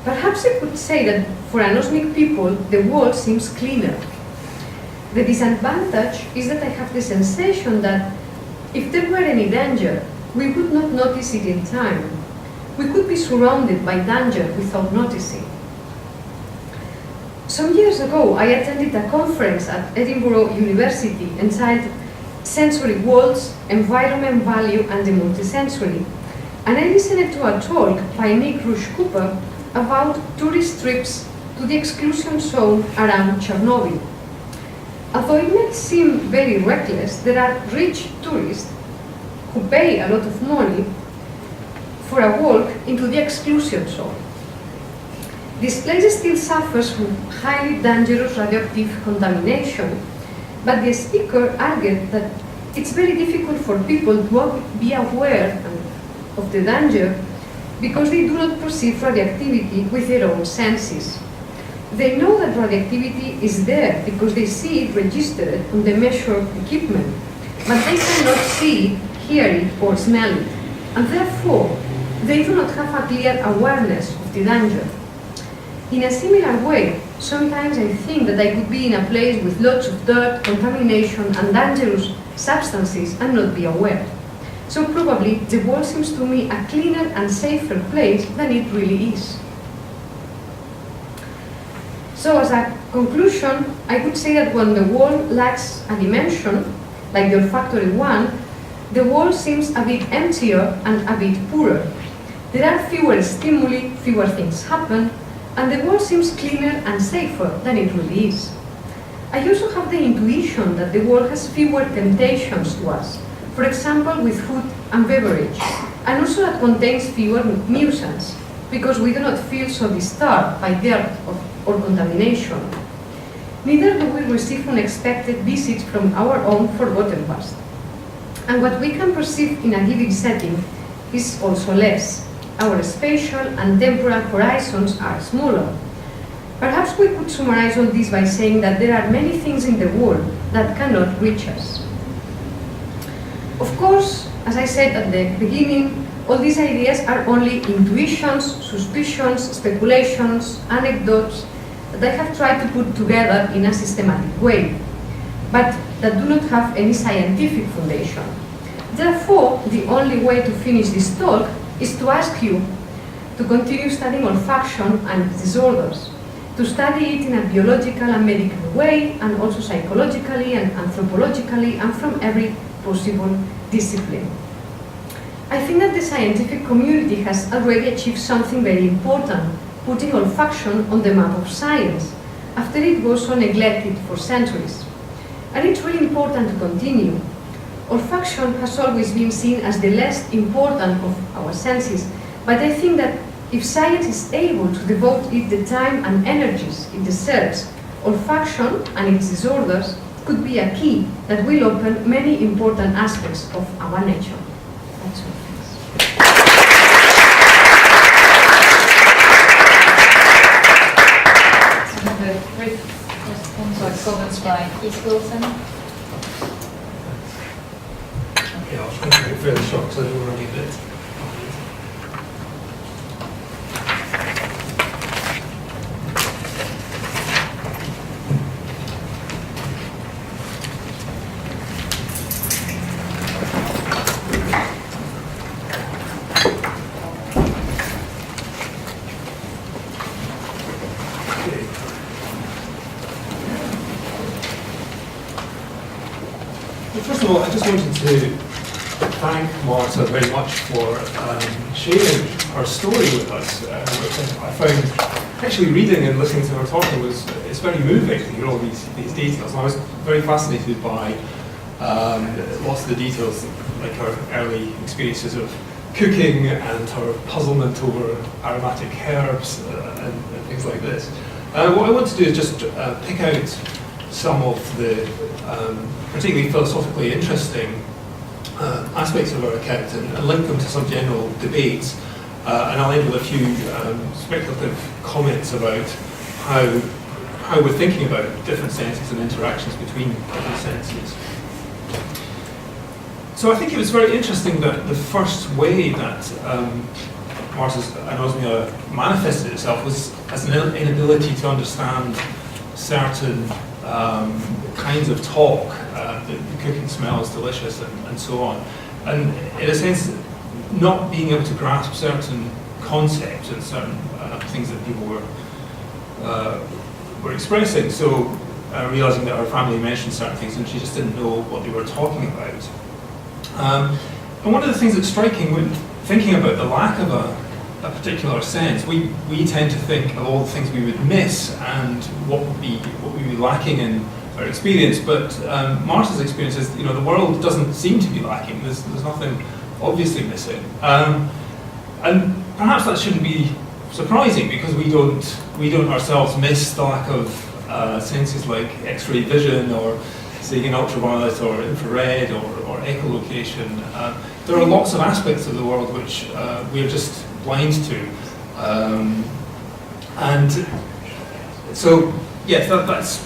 Perhaps I could say that for anosmic people, the world seems cleaner. The disadvantage is that I have the sensation that if there were any danger, we would not notice it in time. We could be surrounded by danger without noticing. Some years ago, I attended a conference at Edinburgh University entitled Sensory Worlds, Environment Value and the Multisensory, and I listened to a talk by Nick Rush-Cooper about tourist trips to the exclusion zone around Chernobyl. Although it may seem very reckless, there are rich tourists who pay a lot of money for a walk into the exclusion zone. This place still suffers from highly dangerous radioactive contamination, but the speaker argued that it's very difficult for people to be aware of the danger because they do not perceive radioactivity with their own senses. They know that radioactivity is there because they see it registered on the measured equipment, but they cannot see it, hear it, or smell it, and therefore they do not have a clear awareness of the danger. In a similar way, sometimes I think that I could be in a place with lots of dirt, contamination, and dangerous substances and not be aware. So probably the world seems to me a cleaner and safer place than it really is. So as a conclusion, I would say that when the world lacks a dimension, like the olfactory one, the world seems a bit emptier and a bit poorer. There are fewer stimuli, fewer things happen, and the world seems cleaner and safer than it really is. I also have the intuition that the world has fewer temptations to us, for example with food and beverage, and also that contains fewer nuisance, because we do not feel so disturbed by dirt or contamination. Neither do we receive unexpected visits from our own forgotten past. And what we can perceive in a given setting is also less. Our spatial and temporal horizons are smaller. Perhaps we could summarize all this by saying that there are many things in the world that cannot reach us. Of course, as I said at the beginning, all these ideas are only intuitions, suspicions, speculations, anecdotes that I have tried to put together in a systematic way, but that do not have any scientific foundation. Therefore, the only way to finish this talk is to ask you to continue studying olfaction and its disorders, to study it in a biological and medical way, and also psychologically and anthropologically, and from every possible discipline. I think that the scientific community has already achieved something very important, putting olfaction on the map of science, after it was so neglected for centuries. And it's really important to continue. Olfaction has always been seen as the less important of our senses, but I think that if science is able to devote it the time and energies it deserves, olfaction and its disorders could be a key that will open many important aspects of our nature. That's all. Comments by Keith Wilson. Yeah, I'll try to make it fairly short because I know we're running a bit. First of all, I just wanted to thank Marta very much for sharing her story with us, which I found actually reading and listening to her talking it's very moving to hear all these details. And I was very fascinated by lots of the details, like her early experiences of cooking and her puzzlement over aromatic herbs and things like this. What I want to do is just pick out some of the particularly philosophically interesting aspects of our account and link them to some general debates. And I'll end with a few speculative comments about how we're thinking about different senses and interactions between different senses. So I think it was very interesting that the first way that Marta's anosmia manifested itself was as an inability to understand certain kinds of talk, the cooking smells delicious and so on. And in a sense, not being able to grasp certain concepts and certain things that people were expressing. So realizing that her family mentioned certain things and she just didn't know what they were talking about. And one of the things that's striking when thinking about the lack of a particular sense, we tend to think of all the things we would miss and what would be lacking in our experience. But Marta's experience is, the world doesn't seem to be lacking. There's nothing obviously missing, and perhaps that shouldn't be surprising because we don't ourselves miss the lack of senses like X-ray vision or seeing in ultraviolet or infrared or echolocation. There are lots of aspects of the world which we're just blind to, and so yes, that's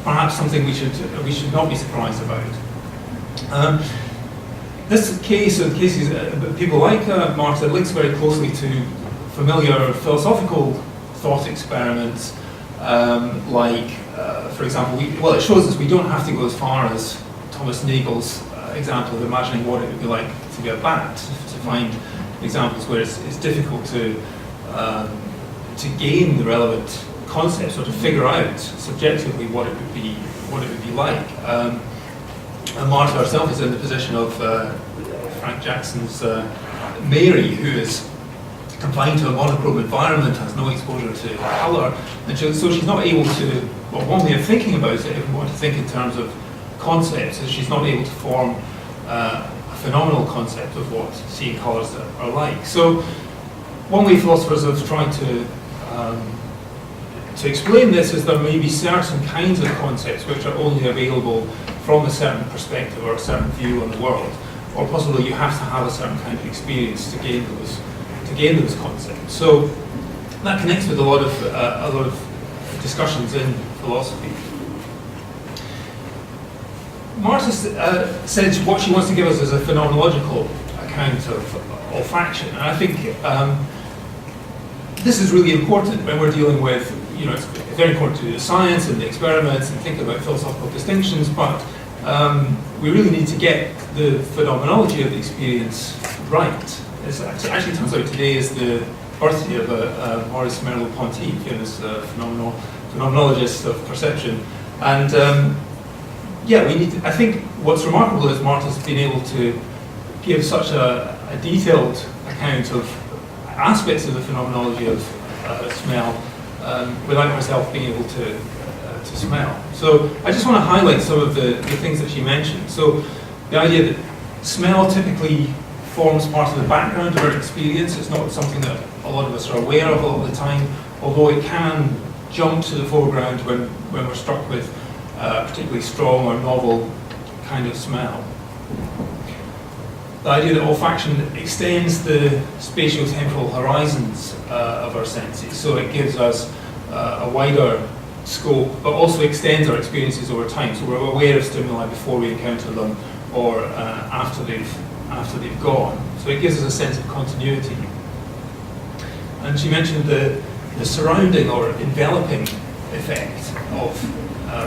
perhaps something we should not be surprised about. This case, and cases people like Marta, links very closely to familiar philosophical thought experiments, for example, it shows us we don't have to go as far as Thomas Nagel's example of imagining what it would be like to be a bat to find examples where it's difficult to gain the relevant concepts or to figure out subjectively what it would be like. And Marta herself is in the position of Frank Jackson's Mary, who is confined to a monochrome environment, has no exposure to colour, and so she's not able to. Well, one way of thinking about it, if we want to think in terms of concepts, is she's not able to form a phenomenal concept of what seeing colours are like. So, one way philosophers have tried to explain this is there may be certain kinds of concepts which are only available from a certain perspective or a certain view on the world, or possibly you have to have a certain kind of experience to gain those concepts. So that connects with a lot of discussions in philosophy. Marta said what she wants to give us is a phenomenological account of olfaction, and I think this is really important when we're dealing with, it's very important to do the science and the experiments and think about philosophical distinctions, but we really need to get the phenomenology of the experience right. It actually turns out today is the birthday of Maurice Merleau-Ponty, famous phenomenologist of perception. And yeah, I think what's remarkable is Marta's been able to give such a detailed account of aspects of the phenomenology of smell without herself being able to smell. So I just want to highlight some of the things that she mentioned. So the idea that smell typically forms part of the background of our experience. It's not something that a lot of us are aware of all the time, although it can jump to the foreground when we're struck with a particularly strong or novel kind of smell. The idea that olfaction extends the spatio-temporal horizons of our senses, so it gives us a wider scope, but also extends our experiences over time. So we're aware of stimuli before we encounter them, or after they've gone. So it gives us a sense of continuity. And she mentioned the surrounding or enveloping effect of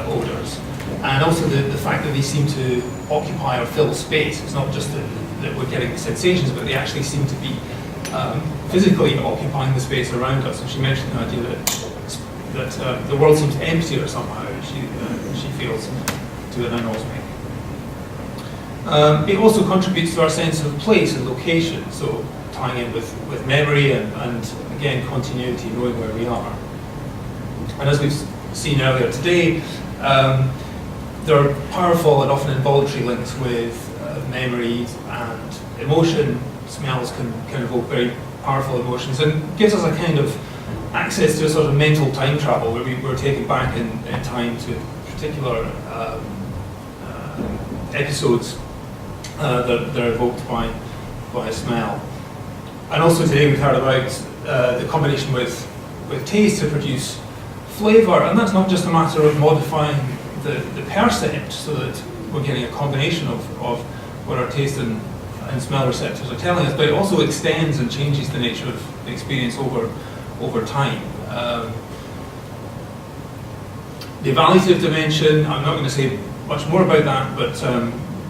odours, and also the fact that they seem to occupy or fill space. It's not just that we're getting the sensations, but they actually seem to be physically occupying the space around us. And she mentioned the idea that the world seems emptier somehow, she feels, to an anosmic. It also contributes to our sense of place and location, so tying in with memory and again continuity, knowing where we are. And as we've seen earlier today, there are powerful and often involuntary links with memory and emotion. Smells can evoke very powerful emotions and gives us a kind of access to a sort of mental time travel where we're taken back in time to particular episodes that are evoked by a smell. And also today we've heard about the combination with taste to produce flavour, and that's not just a matter of modifying the percept so that we're getting a combination of what our taste and smell receptors are telling us, but it also extends and changes the nature of the experience over time. The evaluative dimension, I'm not going to say much more about that, but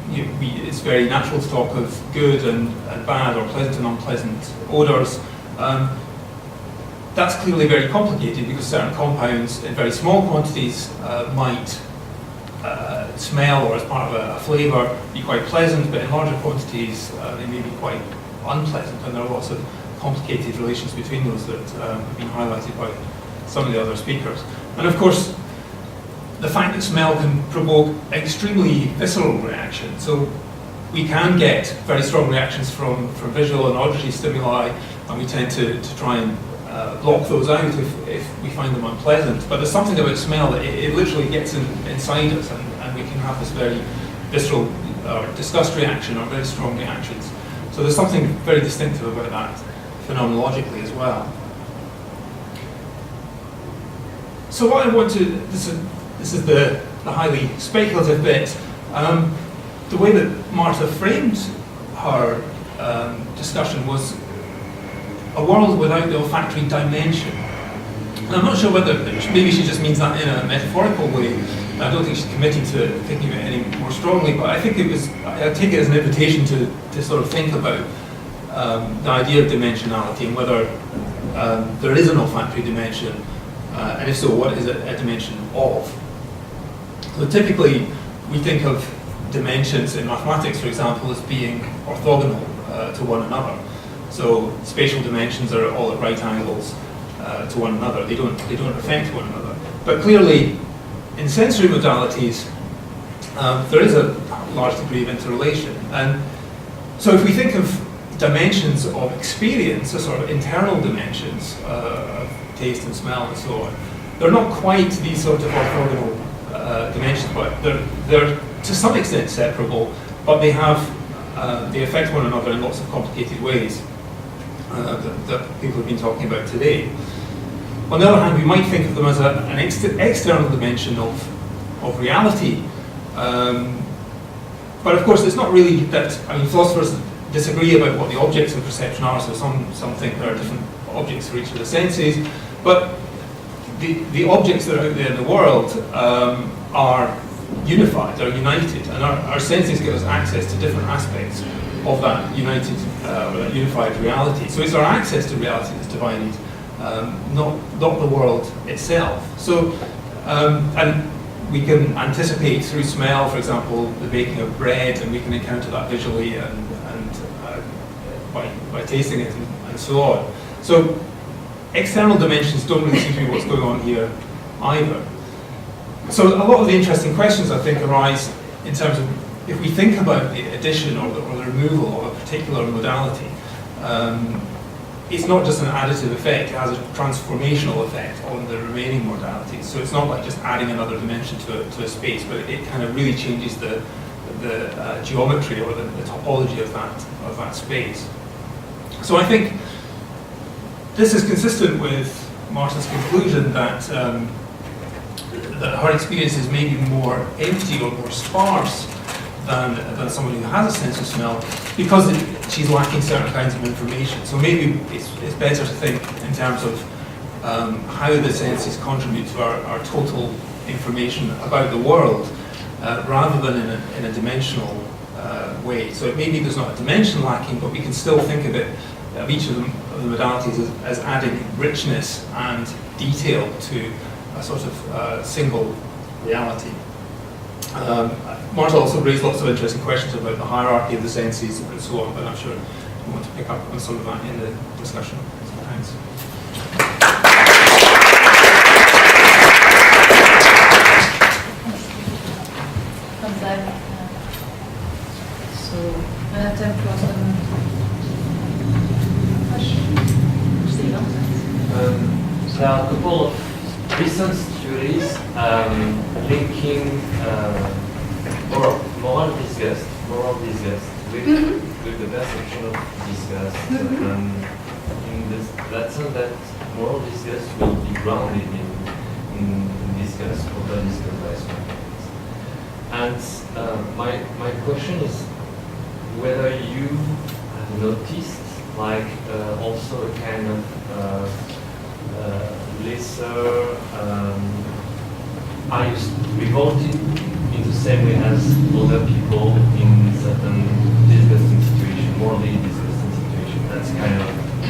it's very natural to talk of good and bad, or pleasant and unpleasant odours. That's clearly very complicated because certain compounds in very small quantities might smell, or as part of a flavour, be quite pleasant, but in larger quantities they may be quite unpleasant, and there are lots of complicated relations between those that have been highlighted by some of the other speakers. And of course, the fact that smell can provoke extremely visceral reactions. So we can get very strong reactions from visual and auditory stimuli, and we tend to try and block those out if we find them unpleasant. But there's something about smell that it literally gets inside us, and we can have this very visceral disgust reaction or very strong reactions. So there's something very distinctive about that phenomenologically as well. So what I want to, this is the highly speculative bit. The way that Marta framed her discussion was a world without the olfactory dimension. And I'm not sure whether, maybe she just means that in a metaphorical way. I don't think she's committing to thinking of it any more strongly, but I think I take it as an invitation to sort of think about the idea of dimensionality and whether there is an olfactory dimension, and if so, what is it a dimension of? So typically, we think of dimensions in mathematics, for example, as being orthogonal to one another. So spatial dimensions are all at right angles to one another. They don't affect one another. But clearly, in sensory modalities, there is a large degree of interrelation. And so if we think of dimensions of experience, as sort of internal dimensions of taste and smell and so on, they're not quite these sort of orthogonal dimensions, but they're to some extent separable, but they affect one another in lots of complicated ways that people have been talking about today. On the other hand, we might think of them as an external dimension of reality. But of course, it's not really that, I mean, philosophers disagree about what the objects of perception are, so some think there are different objects for each of the senses, but the objects that are out there in the world are unified or united, and our senses give us access to different aspects of that united or that unified reality. So it's our access to reality that's divided, not the world itself. So, and we can anticipate through smell, for example, the baking of bread, and we can encounter that visually and by tasting it and so on. So external dimensions don't really seem to be what's going on here either. So a lot of the interesting questions, I think, arise in terms of if we think about the addition or the removal of a particular modality. It's not just an additive effect, it has a transformational effect on the remaining modalities. So it's not like just adding another dimension to a space, but it kind of really changes the geometry or the topology of that space. So I think this is consistent with Marta's conclusion that her experience is maybe more empty or more sparse than someone who has a sense of smell, because she's lacking certain kinds of information. So maybe it's better to think in terms of how the senses contribute to our total information about the world, rather than in a dimensional way. So maybe there's not a dimension lacking, but we can still think of each of the modalities as adding richness and detail to a sort of single reality. Marta also raised lots of interesting questions about the hierarchy of the senses and so on, but I'm sure you want to pick up on some of that in the discussion. So thanks. So I have time for some questions. There are a couple of recent studies linking moral disgust with the perception of disgust, and in that sense that moral disgust will be grounded in disgust or disgust by scientists. And my question is whether you have noticed also a kind of lesser, are you revolted in the same way as other people in certain disgusting situation, morally disgusting situation? That's kind of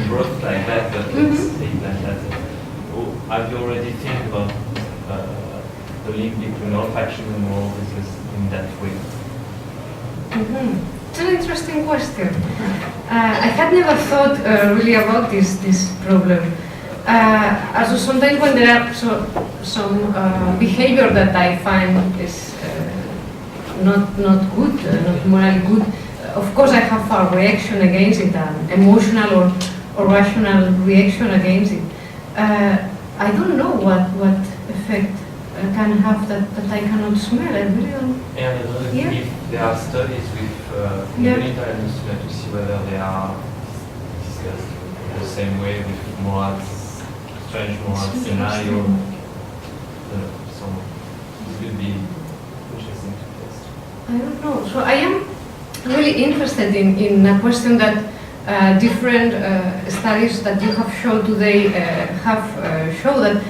broad like that, but let's say like that. Have you already think about the link between olfaction and moral disgust in that way? It's an interesting question. I had never thought really about this problem. Also sometimes when there are some behavior that I find is not good, not morally good, of course I have a reaction against it, an emotional or rational reaction against it. I don't know what effect can have that I cannot smell. I really don't. And I don't know if there are studies with Congenital Anosmia to see whether they are discussed the same way with moral, strange moral scenario. So it will be interesting to test. I don't know. So I am really interested in a question that different studies that you have shown today have shown that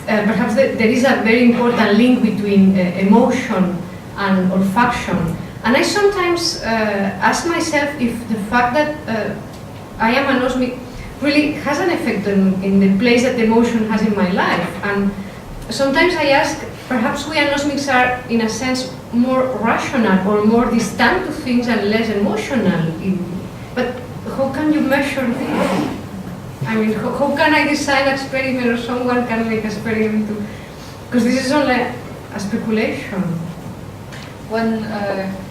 perhaps there is a very important link between emotion and olfaction. And I sometimes ask myself if the fact that I am anosmic really has an effect in the place that emotion has in my life. And sometimes I ask, perhaps we anosmics are in a sense more rational or more distant to things and less emotional. But how can you measure this? I mean, how can I design an experiment or someone can make an experiment to... Because this is only a speculation. One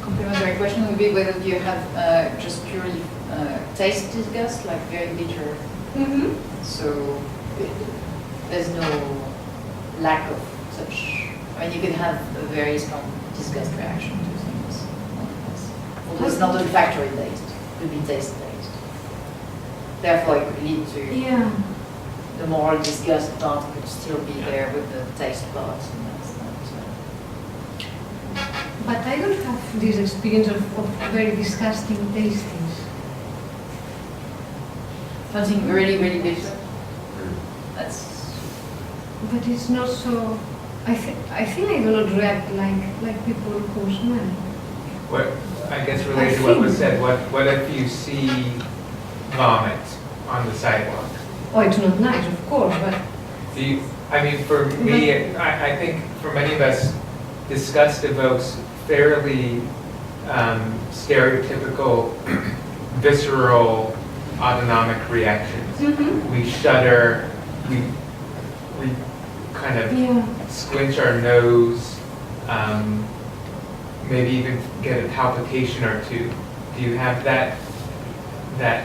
complementary question would be whether you have just purely taste disgust, like very bitter. So there's no lack of such. I mean, you can have a very strong disgust reaction to things. Although it's not olfactory taste, it could be taste based. Therefore, it could lead to the moral disgust part could still be there with the taste part. But I don't have this experience of very disgusting tastings. Something really, really bitter. That's. But it's not so. I think I do not react like people who smell. What, I guess related to what was said, what if you see vomit on the sidewalk? Oh, it's not nice, of course, but Do you, I mean, for me, I think for many of us, disgust evokes fairly stereotypical, visceral, autonomic reactions. We shudder, we kind of squinch our nose, maybe even get a palpitation or two. Do you have that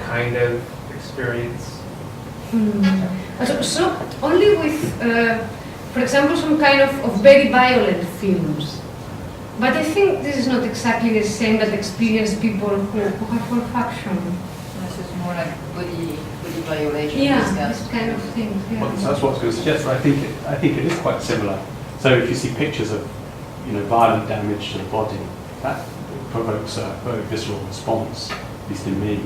kind of experience? So only with, for example, some kind of very violent films. But I think this is not exactly the same that experience people who have olfaction. This is more like body violation. This kind of thing. Yeah. Well, that's what I was going to suggest. I think it is quite similar. So if you see pictures of, violent damage to the body, that provokes a very visceral response, at least in me.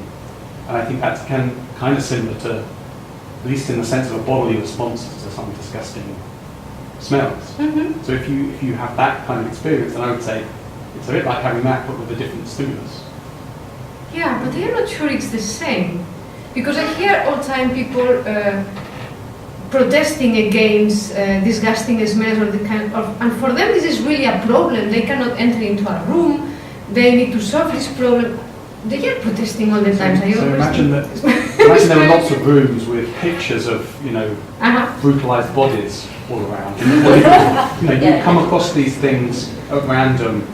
And I think that's kind of similar to, at least in the sense of a bodily response to some disgusting smells. So if you have that kind of experience, then I would say it's a bit like having that, but with a different stimulus. Yeah, but I'm not sure it's the same. Because I hear all the time people protesting against disgusting smells or the kind of, and for them this is really a problem. They cannot enter into a room. They need to solve this problem. They are protesting all the time. So imagine there are lots of rooms with pictures of brutalized bodies all around. You come across these things at random.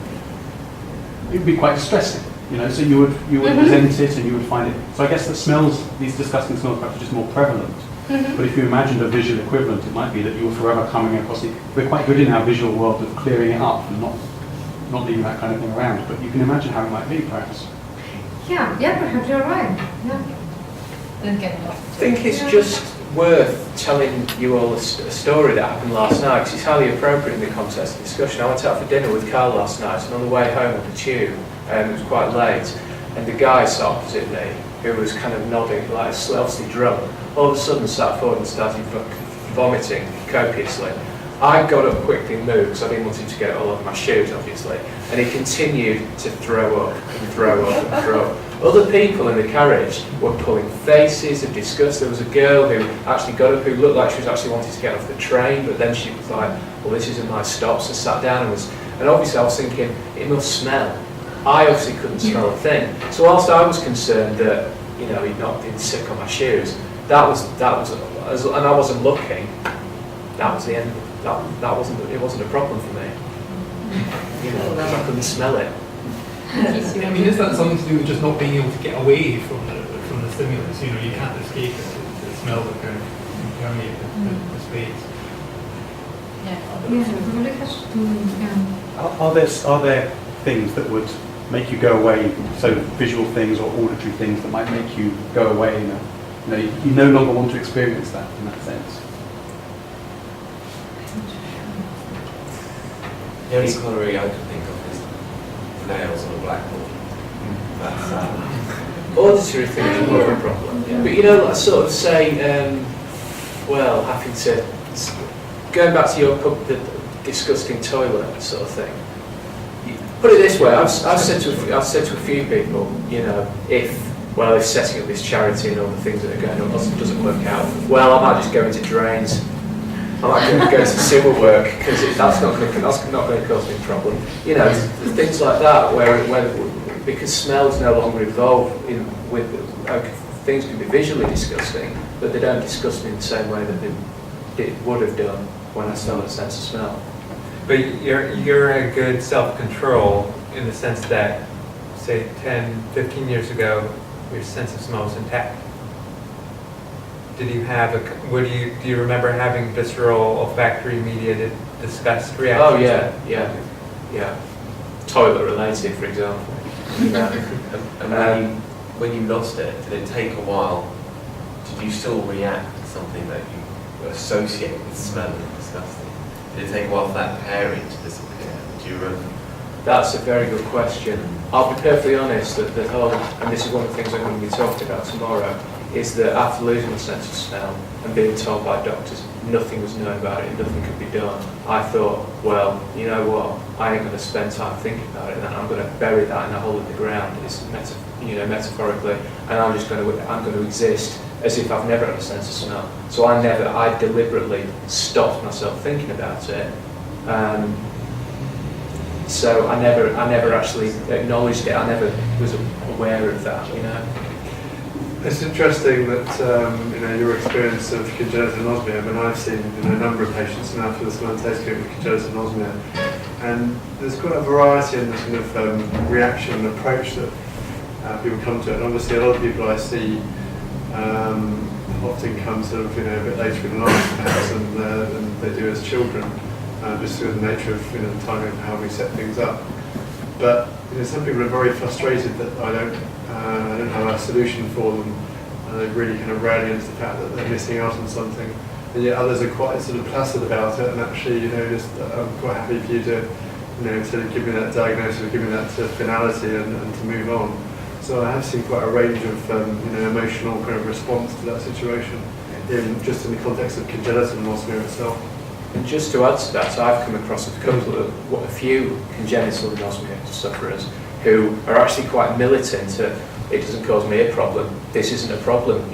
It would be quite distressing. So you would resent it and you would find it. So I guess the smells, these disgusting smells, perhaps are just more prevalent. But if you imagined a visual equivalent, it might be that you were forever coming across it. We're quite good in our visual world of clearing it up and not leaving that kind of thing around. But you can imagine how it might be, perhaps. Yeah, perhaps you're right. Yeah. I think it's just worth telling you all a story that happened last night, because it's highly appropriate in the context of discussion. I went out for dinner with Carl last night, and on the way home on the tube, it was quite late, and the guy sat opposite me, who was kind of nodding, like obviously drunk, all of a sudden sat forward and started vomiting copiously. I got up quickly and moved, because I didn't want him to get it all over my shoes, obviously, and he continued to throw up and throw up and throw up. Other people in the carriage were pulling faces of disgust. There was a girl who actually got up, who looked like she was actually wanting to get off the train, but then she was like, well, this isn't my stop, so sat down and obviously I was thinking, it must smell. I obviously couldn't smell a thing. So whilst I was concerned that, he'd not been sick on my shoes, that was, and I wasn't looking, that was the end. It wasn't a problem for me. Because I couldn't smell it. I mean, is that something to do with just not being able to get away from the stimulus? You can't escape it. The smell that kind of permeate the space. Are there things that would make you go away? So visual things or auditory things that might make you go away? You no longer want to experience that in that sense. The only coloring I could think of is nails on a blackboard. That's Auditory things are more of a problem. But I sort of say, having to, going back to the disgusting toilet sort of thing. Put it this way, I've said to a few people, if setting up this charity and all the things that are going on doesn't work out, well, I might just go into drains. I might go to sewer work because that's not going to cause me a problem. Things like that where because smells no longer involved with things can be visually disgusting, but they don't disgust me in the same way that they would have done when I still had a sense of smell. But you're a good self-control in the sense that, say, 10, 15 years ago, your sense of smell was intact. Did you have do you remember having visceral olfactory mediated disgust reactions? Oh yeah. Toilet related, for example. And when you lost it, did it take a while? Did you still react to something that you associate with smell and disgusting? Did it take a while for that pairing to disappear? Do you remember? That's a very good question. I'll be perfectly honest that the whole, and this is one of the things I'm going to be talking about tomorrow, is that after losing the sense of smell and being told by doctors nothing was known about it, nothing could be done, I thought, well, you know what, I ain't going to spend time thinking about it, and I'm going to bury that in a hole in the ground, metaphorically, and I'm going to exist as if I've never had a sense of smell. So I deliberately stopped myself thinking about it. So I never actually acknowledged it. I never was aware of that, you know. It's interesting that your experience of congenital anosmia. I mean, I've seen a number of patients now for the smell and taste group with congenital anosmia, and there's quite a variety in the sort of reaction and approach that people come to it. And obviously, a lot of people I see often come sort of a bit later in life, perhaps, than they do as children, just through the nature of the timing of how we set things up. But some people are very frustrated that I don't have a solution for them, and they really kind of rally into the fact that they're missing out on something. And yet others are quite sort of placid about it, and actually, just I'm quite happy for you to, sort of give me that diagnosis, give me that sort of finality, and to move on. So I have seen quite a range of emotional kind of response to that situation, just in the context of congenital anosmia itself. And just to add to that, I've come across a few congenital anosmia sufferers who are actually quite militant. It doesn't cause me a problem. This isn't a problem.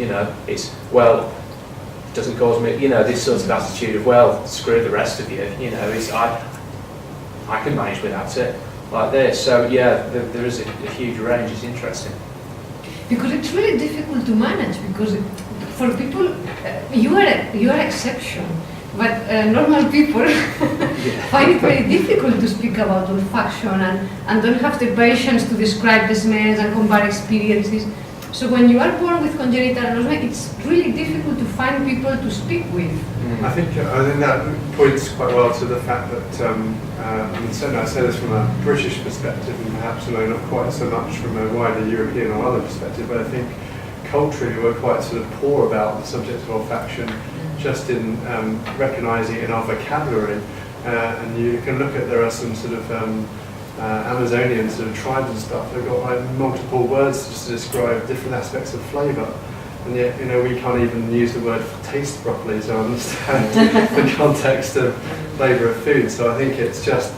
It's it doesn't cause me. This sort of attitude of screw the rest of you. It's I can manage without it, like this. So yeah, there is a huge range. It's interesting. Because it's really difficult to manage. Because for people, you are exception. But normal people find it very difficult to speak about olfaction and don't have the patience to describe the smells and compare experiences. So when you are born with congenital anosmia, it's really difficult to find people to speak with. I think that points quite well to the fact that, certainly I say this from a British perspective, and perhaps not quite so much from a wider European or other perspective, but I think culturally we're quite sort of poor about the subject of olfaction, just in recognising it in our vocabulary. And you can look at, there are some sort of Amazonian sort of tribes and stuff, they've got multiple words just to describe different aspects of flavour. And yet, we can't even use the word taste properly to understand the context of flavour of food. So I think it's just,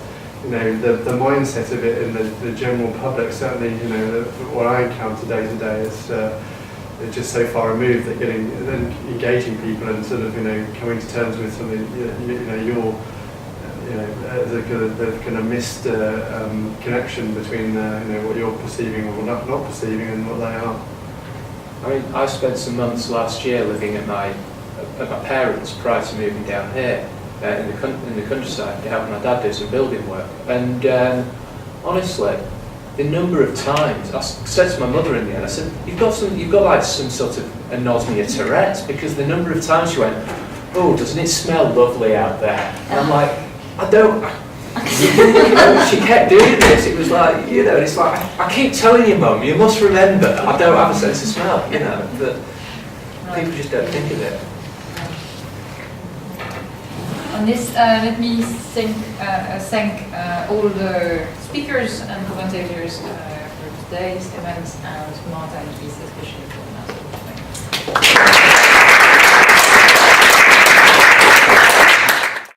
the mindset of it in the general public, certainly, what I encounter day to day is it's just so far removed that then engaging people and sort of coming to terms with something the kind of missed connection between what you're perceiving or not perceiving and what they are. I mean, I spent some months last year living at my parents' prior to moving down here in the countryside to help my dad do some building work, and honestly, the number of times I said to my mother in the end, I said, "You've got like some sort of anosmia Tourette's," because the number of times she went, "Oh, doesn't it smell lovely out there?" And I'm like, I don't. She kept doing this. It was like, it's like, I keep telling you, Mum, you must remember, I don't have a sense of smell. That people just don't think of it. On this, let me thank all the speakers and commentators for today's event, and Marta and Lisa especially for the